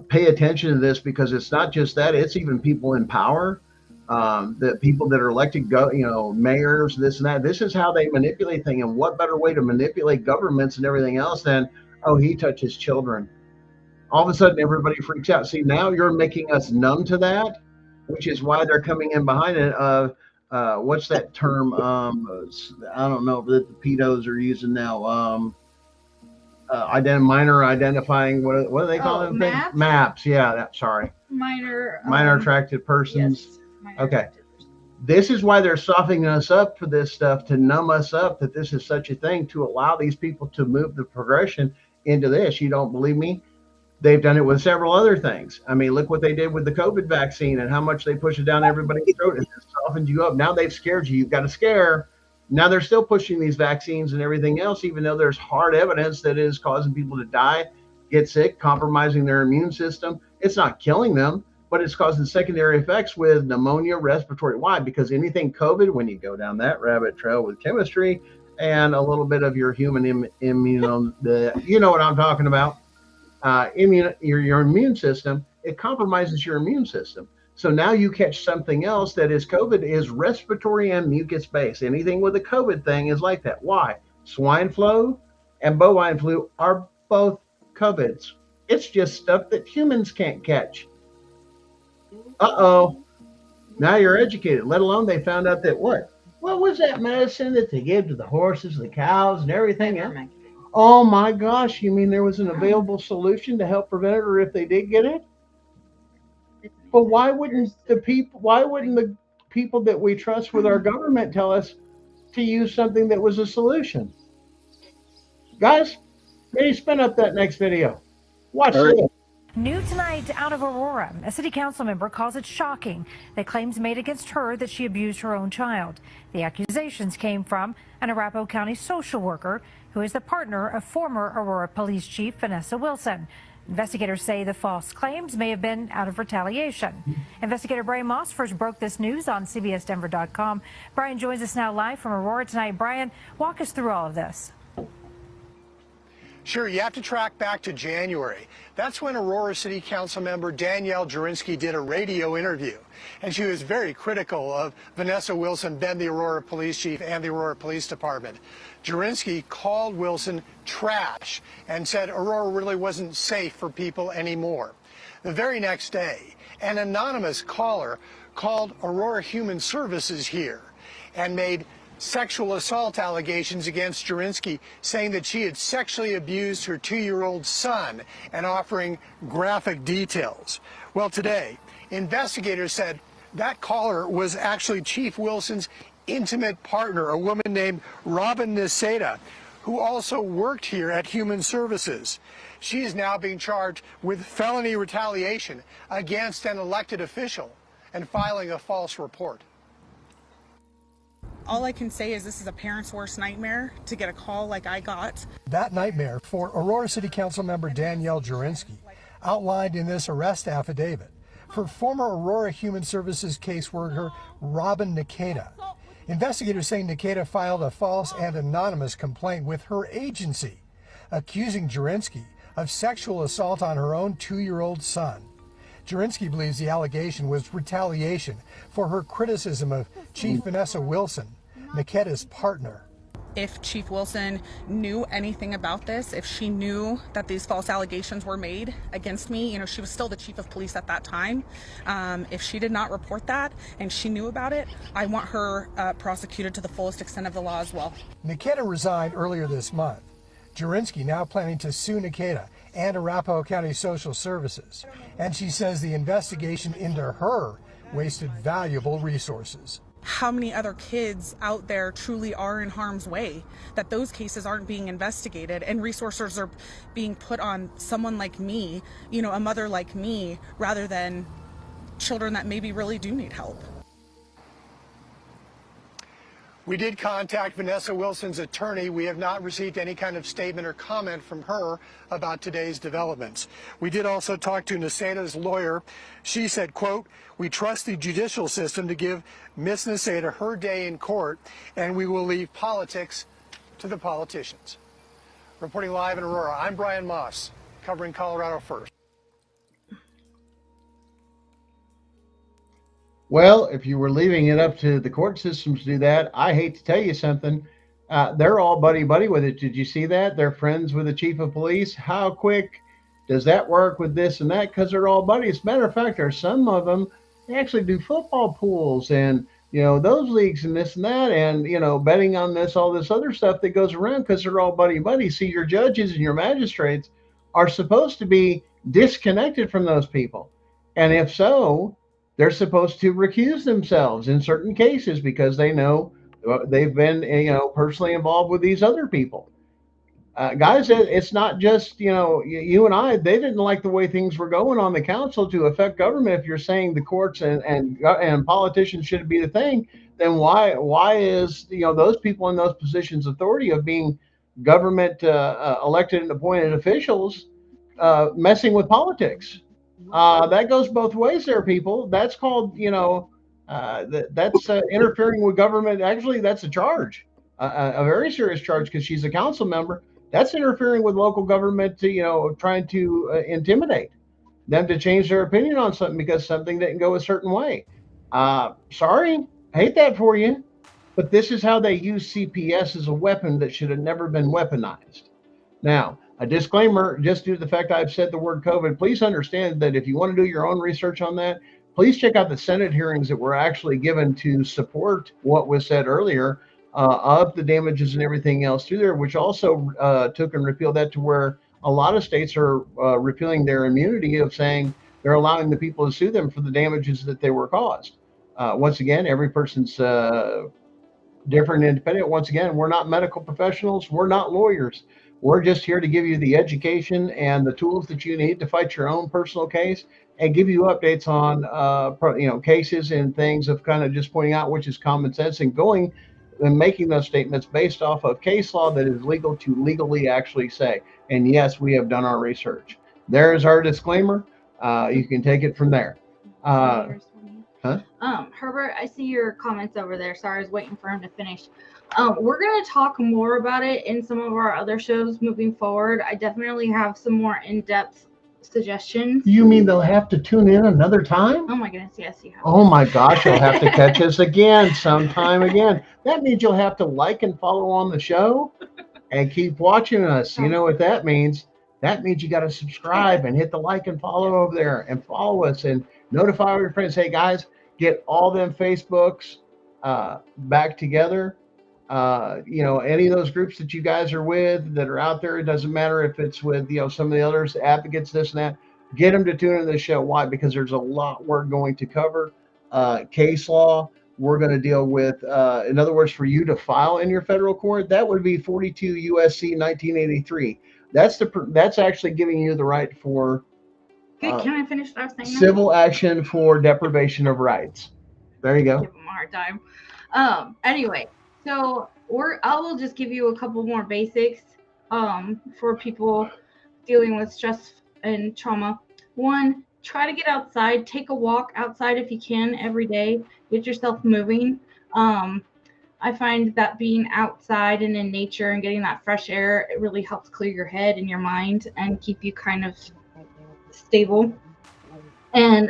pay attention to this, because it's not just that, it's even people in power, the people that are elected, mayors, this and that. This is how they manipulate things. And what better way to manipulate governments and everything else than, oh, he touches children. All of a sudden, everybody freaks out. See, now you're making us numb to that, which is why they're coming in behind it. What's that term? I don't know that the pedos are using now. Minor identifying. What do they call it? Maps? Maps. Yeah. Sorry. Minor attracted persons. Yes, okay. This is why they're softening us up for this stuff, to numb us up that this is such a thing, to allow these people to move the progression into this. You don't believe me? They've done it with several other things. I mean, look what they did with the COVID vaccine and how much they push it down everybody's throat and it softens you up. Now they've scared you. You've got a scare. Now they're still pushing these vaccines and everything else, even though there's hard evidence that it is causing people to die, get sick, compromising their immune system. It's not killing them, but it's causing secondary effects with pneumonia, respiratory. Why? Because anything COVID, when you go down that rabbit trail with chemistry and a little bit of your human immune, you know what I'm talking about. Your immune system, it compromises your immune system. So now you catch something else that is COVID is respiratory and mucus based. Anything with a COVID thing is like that. Why? Swine flu and bovine flu are both COVIDs. It's just stuff that humans can't catch. Uh-oh. Now you're educated, let alone they found out that what was that medicine that they gave to the horses, the cows, and everything else? Oh my gosh, you mean there was an available solution to help prevent it, or if they did get it? But why wouldn't the people that we trust with our government tell us to use something that was a solution? Guys, maybe spin up that next video. Watch this. New tonight out of Aurora, a city council member calls it shocking that claims made against her that she abused her own child. The accusations came from an Arapahoe County social worker who is the partner of former Aurora Police Chief Vanessa Wilson. Investigators say the false claims may have been out of retaliation. Investigator Brian Moss first broke this news on CBSDenver.com. Brian joins us now live from Aurora tonight. Brian, walk us through all of this. Sure, you have to track back to January. That's when Aurora City Council member Danielle Jurinsky did a radio interview, and she was very critical of Vanessa Wilson, then the Aurora Police Chief, and the Aurora Police Department. Jurinsky called Wilson trash and said Aurora really wasn't safe for people anymore. The very next day, an anonymous caller called Aurora Human Services here and made sexual assault allegations against Jurinsky, saying that she had sexually abused her 2-year-old son and offering graphic details. Well, today, investigators said that caller was actually Chief Wilson's intimate partner, a woman named Robin Niseda, who also worked here at Human Services. She is now being charged with felony retaliation against an elected official and filing a false report. All I can say is this is a parent's worst nightmare to get a call like I got. That nightmare for Aurora City Council member Danielle Jurinsky outlined in this arrest affidavit for former Aurora Human Services caseworker Robin Nikeda. Investigators say Nikeda filed a false and anonymous complaint with her agency, accusing Jurinsky of sexual assault on her own 2-year-old son. Jurinsky believes the allegation was retaliation for her criticism of Chief Vanessa Wilson, Nikeda's partner. If Chief Wilson knew anything about this, if she knew that these false allegations were made against me, she was still the chief of police at that time. If she did not report that and she knew about it, I want her prosecuted to the fullest extent of the law as well. Nikeda resigned earlier this month. Jurinsky now planning to sue Nikeda and Arapahoe County Social Services. And she says the investigation into her wasted valuable resources. How many other kids out there truly are in harm's way, that those cases aren't being investigated and resources are being put on someone like me, a mother like me, rather than children that maybe really do need help. We did contact Vanessa Wilson's attorney. We have not received any kind of statement or comment from her about today's developments. We did also talk to Niseda's lawyer. She said, quote, "We trust the judicial system to give Miss Niseda her day in court, and we will leave politics to the politicians." Reporting live in Aurora, I'm Brian Moss, covering Colorado First. Well, if you were leaving it up to the court systems to do that, I hate to tell you something. They're all buddy-buddy with it. Did you see that? They're friends with the chief of police. How quick does that work with this and that? Because they're all buddies. Matter of fact, there's some of them, they actually do football pools and, those leagues and this and that and, betting on this, all this other stuff that goes around because they're all buddy-buddy. See, your judges and your magistrates are supposed to be disconnected from those people. And if so, they're supposed to recuse themselves in certain cases because they know they've been, personally involved with these other people. Guys, it's not just, you and I. They didn't like the way things were going on the council to affect government. If you're saying the courts and politicians should be the thing, then why is, those people in those positions of authority of being government elected and appointed officials messing with politics? That goes both ways there, people. That's called, that's interfering with government. Actually, that's a charge, a very serious charge, because she's a council member. That's interfering with local government to, trying to intimidate them to change their opinion on something because something didn't go a certain way. Sorry, hate that for you, but this is how they use CPS as a weapon that should have never been weaponized. Now, a disclaimer, just due to the fact I've said the word COVID, please understand that if you want to do your own research on that, please check out the Senate hearings that were actually given to support what was said earlier of the damages and everything else through there, which also took and repealed that to where a lot of states are repealing their immunity of saying they're allowing the people to sue them for the damages that they were caused. Once again, every person's different and independent. Once again, we're not medical professionals. We're not lawyers. We're just here to give you the education and the tools that you need to fight your own personal case and give you updates on, cases and things of kind of just pointing out which is common sense and going and making those statements based off of case law that is legal to legally actually say. And yes, we have done our research. There's our disclaimer. You can take it from there. Huh? Herbert, I see your comments over there. Sorry, I was waiting for him to finish. We're going to talk more about it in some of our other shows moving forward. I definitely have some more in-depth suggestions. You mean they'll have to tune in another time? Oh my goodness, yes, you have. Oh my gosh, you'll have to catch us again sometime again. That means you'll have to like and follow on the show and keep watching us. You know what that means? That means you got to subscribe and hit the like and follow over there and follow us and notify your friends. Hey guys, get all them Facebooks back together. Any of those groups that you guys are with that are out there, it doesn't matter if it's with, some of the others, advocates, this and that, get them to tune into the show. Why? Because there's a lot we're going to cover. Case law, we're going to deal with, in other words, for you to file in your federal court, that would be 42 USC 1983. That's actually giving you the right for Can I finish what I was saying? Civil action for deprivation of rights. There you go. Give them a hard time. Anyway, so I will just give you a couple more basics for people dealing with stress and trauma. One, try to get outside. Take a walk outside if you can every day. Get yourself moving. I find that being outside and in nature and getting that fresh air, it really helps clear your head and your mind and keep you kind of stable. And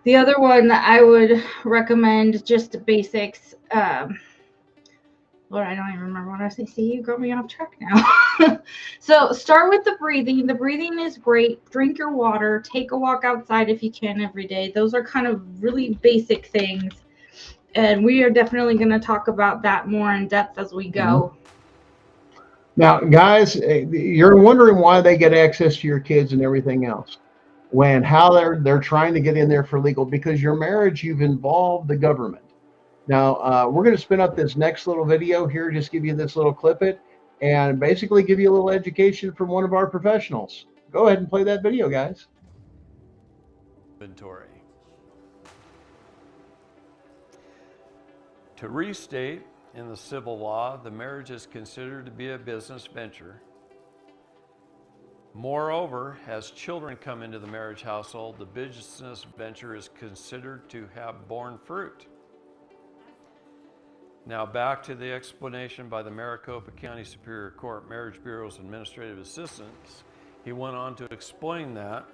the other one that I would recommend, just basics. Lord, I don't even remember what I was saying. See, you got me off track now. So start with the breathing. The breathing is great. Drink your water. Take a walk outside if you can every day. Those are kind of really basic things. And we are definitely going to talk about that more in depth as we go. Now, guys, you're wondering why they get access to your kids and everything else. How they're trying to get in there for legal, because your marriage, you've involved the government. Now, we're going to spin up this next little video here, just give you this little clip it, and basically give you a little education from one of our professionals. Go ahead and play that video, guys. Inventory. To restate, in the civil law, the marriage is considered to be a business venture. Moreover, as children come into the marriage household, the business venture is considered to have borne fruit. Now back to the explanation by the Maricopa County Superior Court Marriage Bureau's administrative assistants. He went on to explain that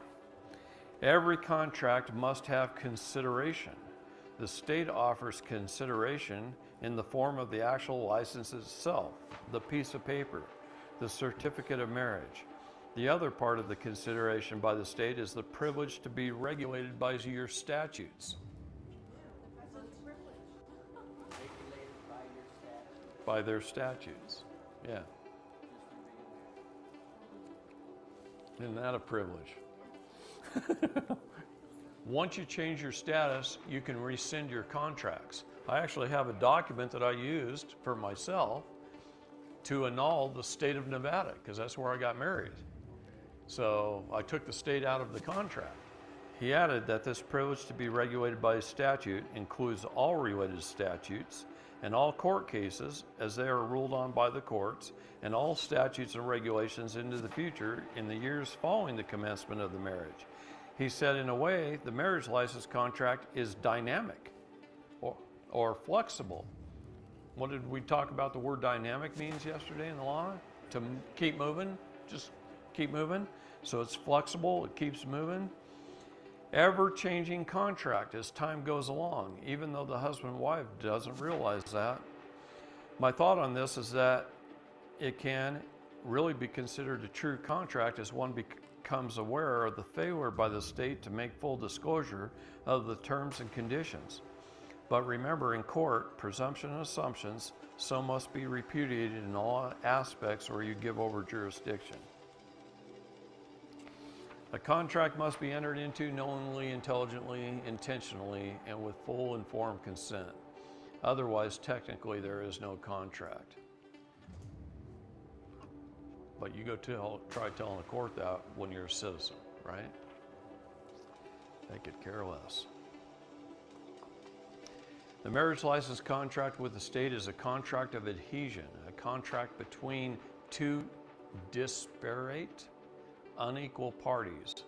every contract must have consideration. The state offers consideration in the form of the actual license itself, the piece of paper, the certificate of marriage. The other part of the consideration by the state is the privilege to be regulated by your statutes. By their statutes, yeah. Isn't that a privilege? Once you change your status, you can rescind your contracts. I actually have a document that I used for myself to annul the state of Nevada, because that's where I got married. So I took the state out of the contract. He added that this privilege to be regulated by statute includes all related statutes and all court cases as they are ruled on by the courts, and all statutes and regulations into the future in the years following the commencement of the marriage. He said, in a way, the marriage license contract is dynamic or flexible. What did we talk about the word dynamic means yesterday in the law? To keep moving, just keep moving. So it's flexible, it keeps moving. Ever-changing contract as time goes along, even though the husband and wife doesn't realize that. My thought on this is that it can really be considered a true contract as one becomes aware of the failure by the state to make full disclosure of the terms and conditions. But remember, in court, presumption and assumptions, so must be repudiated in all aspects or you give over jurisdiction. A contract must be entered into knowingly, intelligently, intentionally, and with full informed consent. Otherwise, technically, there is no contract. But you go try telling the court that when you're a citizen, right? They could care less. The marriage license contract with the state is a contract of adhesion, a contract between two disparate, unequal parties.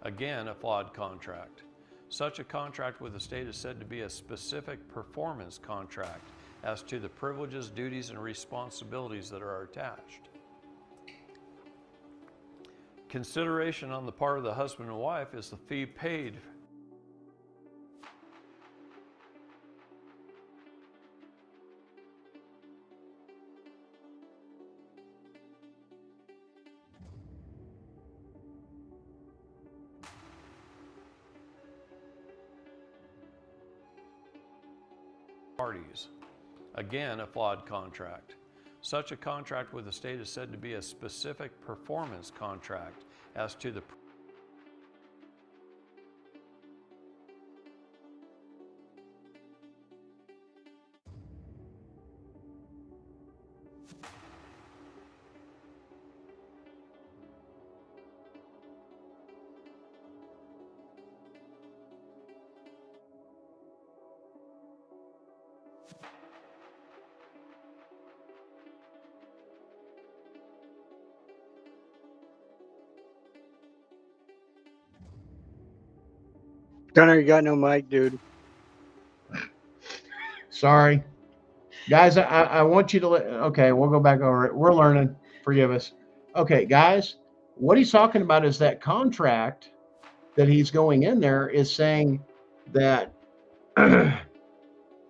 Again, a flawed contract. Such a contract with the state is said to be a specific performance contract as to the privileges, duties, and responsibilities that are attached. Consideration on the part of the husband and wife is the fee paid parties. Again, a flawed contract. Such a contract with the state is said to be a specific performance contract as to the Gunner, you got no mic, dude. Sorry. Guys, I want you to okay, we'll go back over it. We're learning. Forgive us. Okay, guys, what he's talking about is that contract that he's going in there is saying that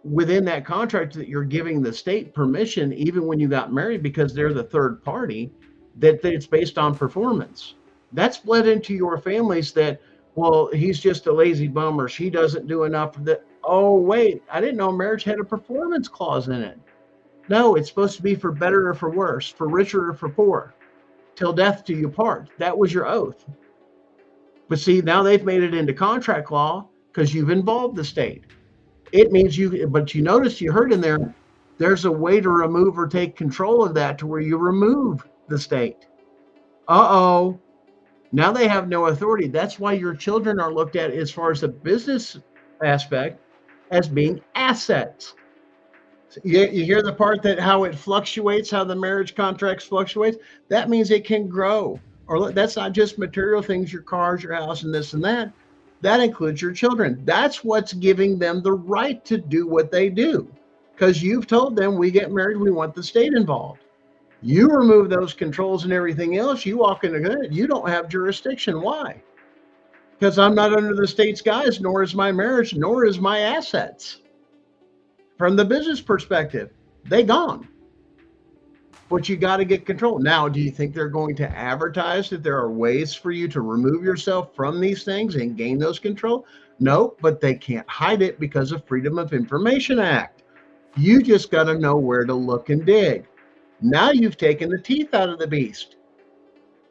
within that contract that you're giving the state permission, even when you got married, because they're the third party, that it's based on performance. That's bled into your families that, well, he's just a lazy bum or she doesn't do enough of that. Oh, wait, I didn't know marriage had a performance clause in it. No, it's supposed to be for better or for worse, for richer or for poor, till death do you part. That was your oath. But see, now they've made it into contract law because you've involved the state. It means but you notice you heard in there, there's a way to remove or take control of that to where you remove the state. Uh-oh. Now they have no authority. That's why your children are looked at as far as the business aspect as being assets. You hear the part that how it fluctuates, how the marriage contracts fluctuates? That means it can grow. Or that's not just material things, your cars, your house, and this and that. That includes your children. That's what's giving them the right to do what they do. Because you've told them, we get married, we want the state involved. You remove those controls and everything else, you walk into it, you don't have jurisdiction. Why? Because I'm not under the state's guise, nor is my marriage, nor is my assets. From the business perspective, they gone. But you got to get control. Now, do you think they're going to advertise that there are ways for you to remove yourself from these things and gain those control? No, but they can't hide it because of Freedom of Information Act. You just got to know where to look and dig. Now you've taken the teeth out of the beast.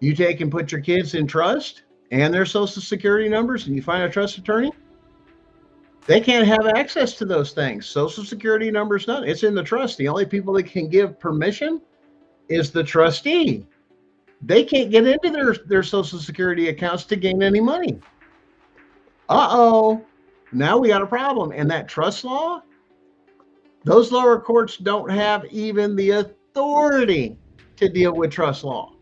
You take and put your kids in trust and their social security numbers, and you find a trust attorney. They can't have access to those things. Social security numbers, none. It's in the trust. The only people that can give permission is the trustee. They can't get into their Social Security accounts to gain any money. Uh-oh, now we got a problem. And that trust law, those lower courts don't have even the authority to deal with trust law.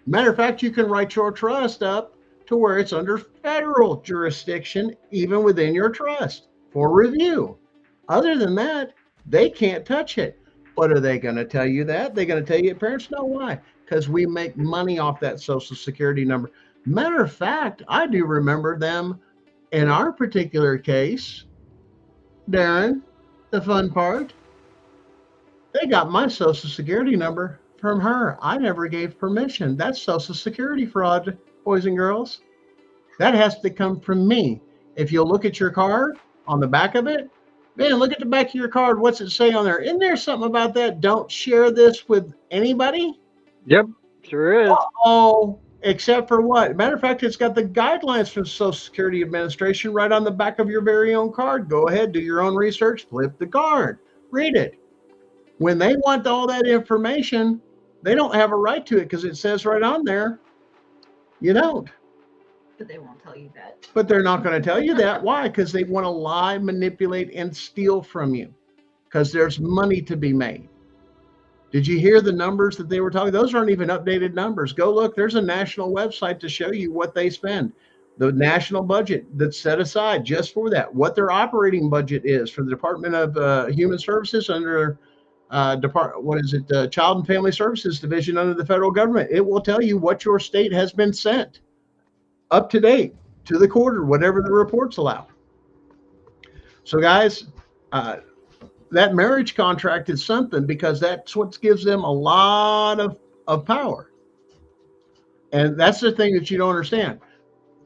Matter of fact, you can write your trust up to where it's under federal jurisdiction, even within your trust for review. Other than that, they can't touch it. But are they going to tell you that? They're going to tell you, parents, know why? Because we make money off that Social Security number. Matter of fact, I do remember them in our particular case, Darren, the fun part, they got my Social Security number from her. I never gave permission. That's Social Security fraud, boys and girls. That has to come from me. If you'll look at your card on the back of it, man, look at the back of your card. What's it say on there? Isn't there something about that? Don't share this with anybody? Yep, sure is. Oh, except for what? Matter of fact, it's got the guidelines from Social Security Administration right on the back of your very own card. Go ahead, do your own research, flip the card, read it. When they want all that information, they don't have a right to it because it says right on there, you don't. But they won't tell you that. But they're not going to tell you that. Why? Because they want to lie, manipulate, and steal from you because there's money to be made. Did you hear the numbers that they were talking? Those aren't even updated numbers. Go look. There's a national website to show you what they spend. The national budget that's set aside just for that, what their operating budget is for the Department of Human Services under Child and Family Services Division under the federal government. It will tell you what your state has been sent up to date to the quarter, whatever the reports allow. So guys, that marriage contract is something because that's what gives them a lot of power. And that's the thing that you don't understand.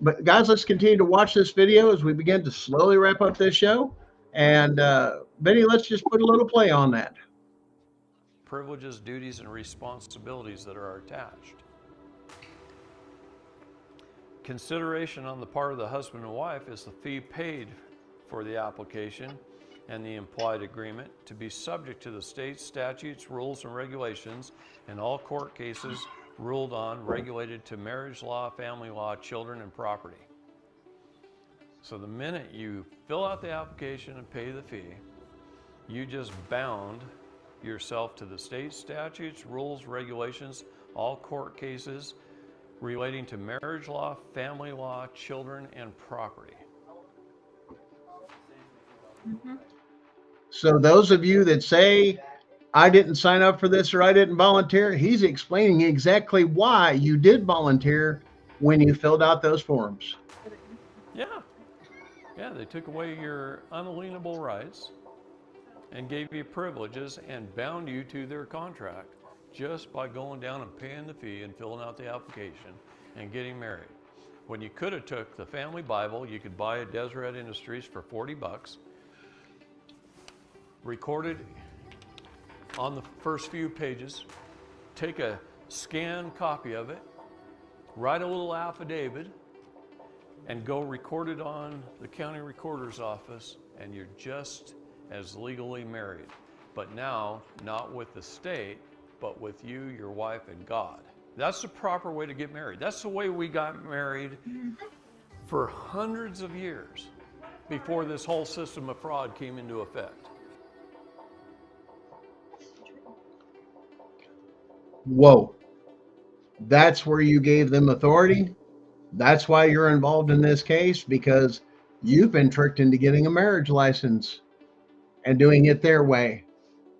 But guys, let's continue to watch this video as we begin to slowly wrap up this show. And Benny, let's just put a little play on that. Privileges, duties, and responsibilities that are attached. Consideration on the part of the husband and wife is the fee paid for the application and the implied agreement to be subject to the state statutes, rules, and regulations in all court cases ruled on related to marriage law, family law, children, and property. So the minute you fill out the application and pay the fee, you just bound yourself to the state statutes, rules, regulations, all court cases relating to marriage law, family law, children, and property. Mm-hmm. So those of you that say, I didn't sign up for this or I didn't volunteer, he's explaining exactly why you did volunteer when you filled out those forms. Yeah. Yeah, they took away your unalienable rights and gave you privileges and bound you to their contract just by going down and paying the fee and filling out the application and getting married. When you could have took the family Bible, you could buy at Deseret Industries for $40, recorded on the first few pages, take a scanned copy of it, write a little affidavit, and go record it on the county recorder's office, and you're just as legally married. But now, not with the state, but with you, your wife, and God. That's the proper way to get married. That's the way we got married for hundreds of years before this whole system of fraud came into effect. Whoa. That's where you gave them authority. That's why you're involved in this case, because you've been tricked into getting a marriage license and doing it their way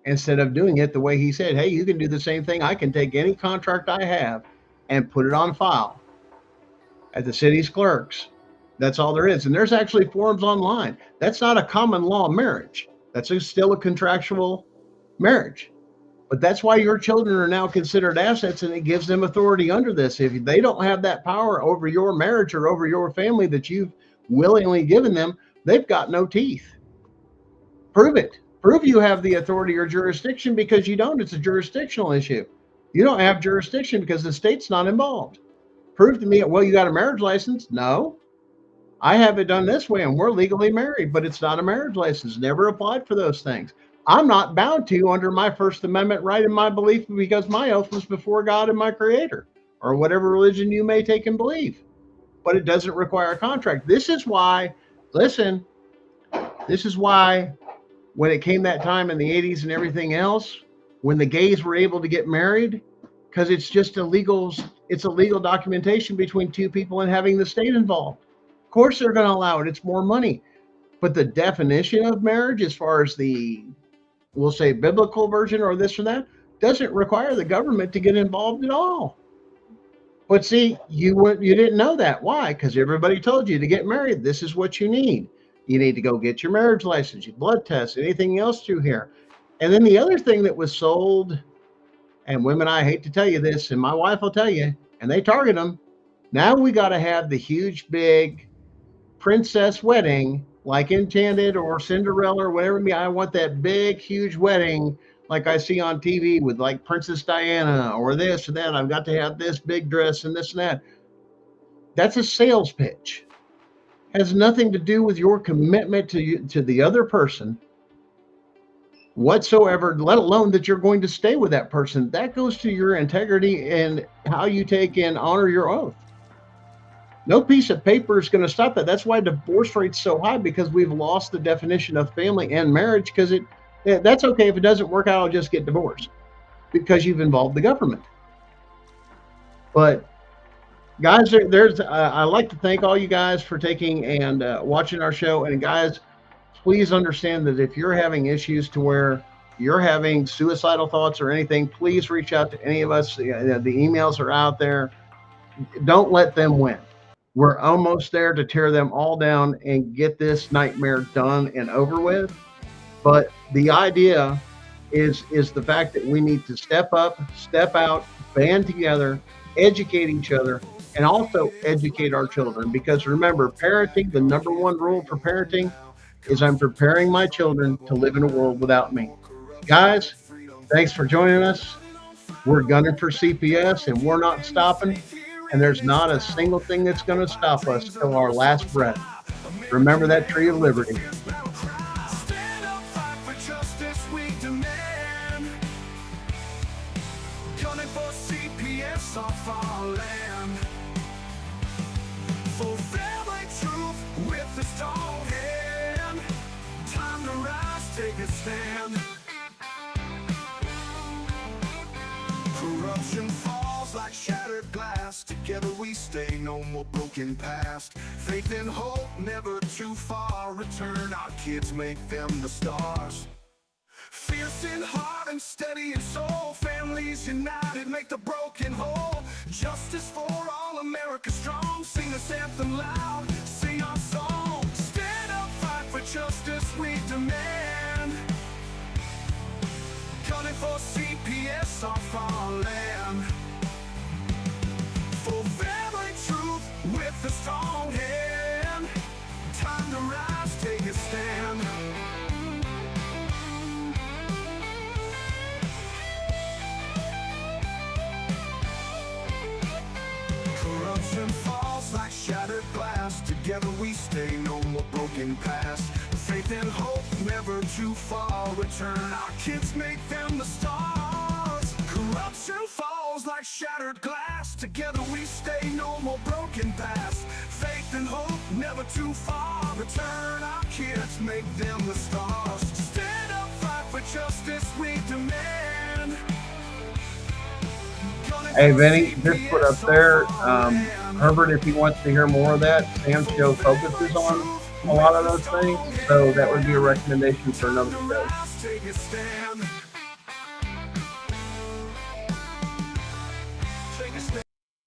instead of doing it the way he said. Hey, you can do the same thing. I can take any contract I have and put it on file at the city's clerks. That's all there is. And there's actually forms online. That's not a common law marriage. That's still a contractual marriage. But that's why your children are now considered assets, and it gives them authority under this. If they don't have that power over your marriage or over your family that you've willingly given them, they've got no teeth. Prove it. Prove you have the authority or jurisdiction, because you don't. It's a jurisdictional issue. You don't have jurisdiction because the state's not involved. Prove to me, well, you got a marriage license. No, I have it done this way and we're legally married, but it's not a marriage license. Never applied for those things. I'm not bound to under my First Amendment right in my belief because my oath was before God and my Creator, or whatever religion you may take and believe. But it doesn't require a contract. This is why, listen, this is why when it came that time in the 80s and everything else, when the gays were able to get married, because it's just it's a legal documentation between two people and having the state involved. Of course they're going to allow it. It's more money. But the definition of marriage, as far as the, we'll say, biblical version or this or that, doesn't require the government to get involved at all. But see, you didn't know that. Why? Because everybody told you to get married, this is what you need. You need to go get your marriage license, your blood test, anything else through here. And then the other thing that was sold, and women, I hate to tell you this, and my wife will tell you, and they target them. Now we got to have the huge, big princess wedding, like Enchanted or Cinderella or whatever it may be. I want that big, huge wedding like I see on TV with like Princess Diana or this or that. I've got to have this big dress and this and that. That's a sales pitch. Has nothing to do with your commitment to the other person whatsoever, let alone that you're going to stay with that person. That goes to your integrity and how you take and honor your oath. No piece of paper is going to stop that. That's why divorce rate's so high, because we've lost the definition of family and marriage, because that's okay. If it doesn't work out, I'll just get divorced because you've involved the government. But guys, I'd like to thank all you guys for taking and watching our show. And guys, please understand that if you're having issues to where you're having suicidal thoughts or anything, please reach out to any of us. The emails are out there. Don't let them win. We're almost there to tear them all down and get this nightmare done and over with. But the idea is the fact that we need to step up, step out, band together, educate each other, and also educate our children. Because remember, parenting, the number one rule for parenting is I'm preparing my children to live in a world without me. Guys, thanks for joining us. We're gunning for CPS, and we're not stopping. And there's not a single thing that's going to stop us till our last breath. Remember that tree of liberty. Stand up, fight for justice, we demand. Gunning for CPS off our land. For family truth with the strong hand. Time to rise, take a stand. Corruption falls like shattered glass. Together we stay, no more broken past. Faith and hope, never too far. Return our kids, make them the stars. Fierce in heart and steady in soul. Families united, make the broken whole. Justice for all, America strong. Sing this anthem loud, sing our song. Stand up, fight for justice, we demand. Gunning for CPS off our land. For family truth with a strong hand. Time to rise, take a stand. Corruption falls like shattered glass. Together we stay, no more broken past. Faith and hope, never too far. Return our kids, make them the stars. Corruption falls like shattered glass. Together we stay, no more broken past. Faith and hope, never too far. Return our kids, make them the stars. Stand up, fight for justice, we demand. Hey, Vinny, just put up there, Herbert, if he wants to hear more of that, Sam's show focuses on a lot of those things, so that would be a recommendation for another show.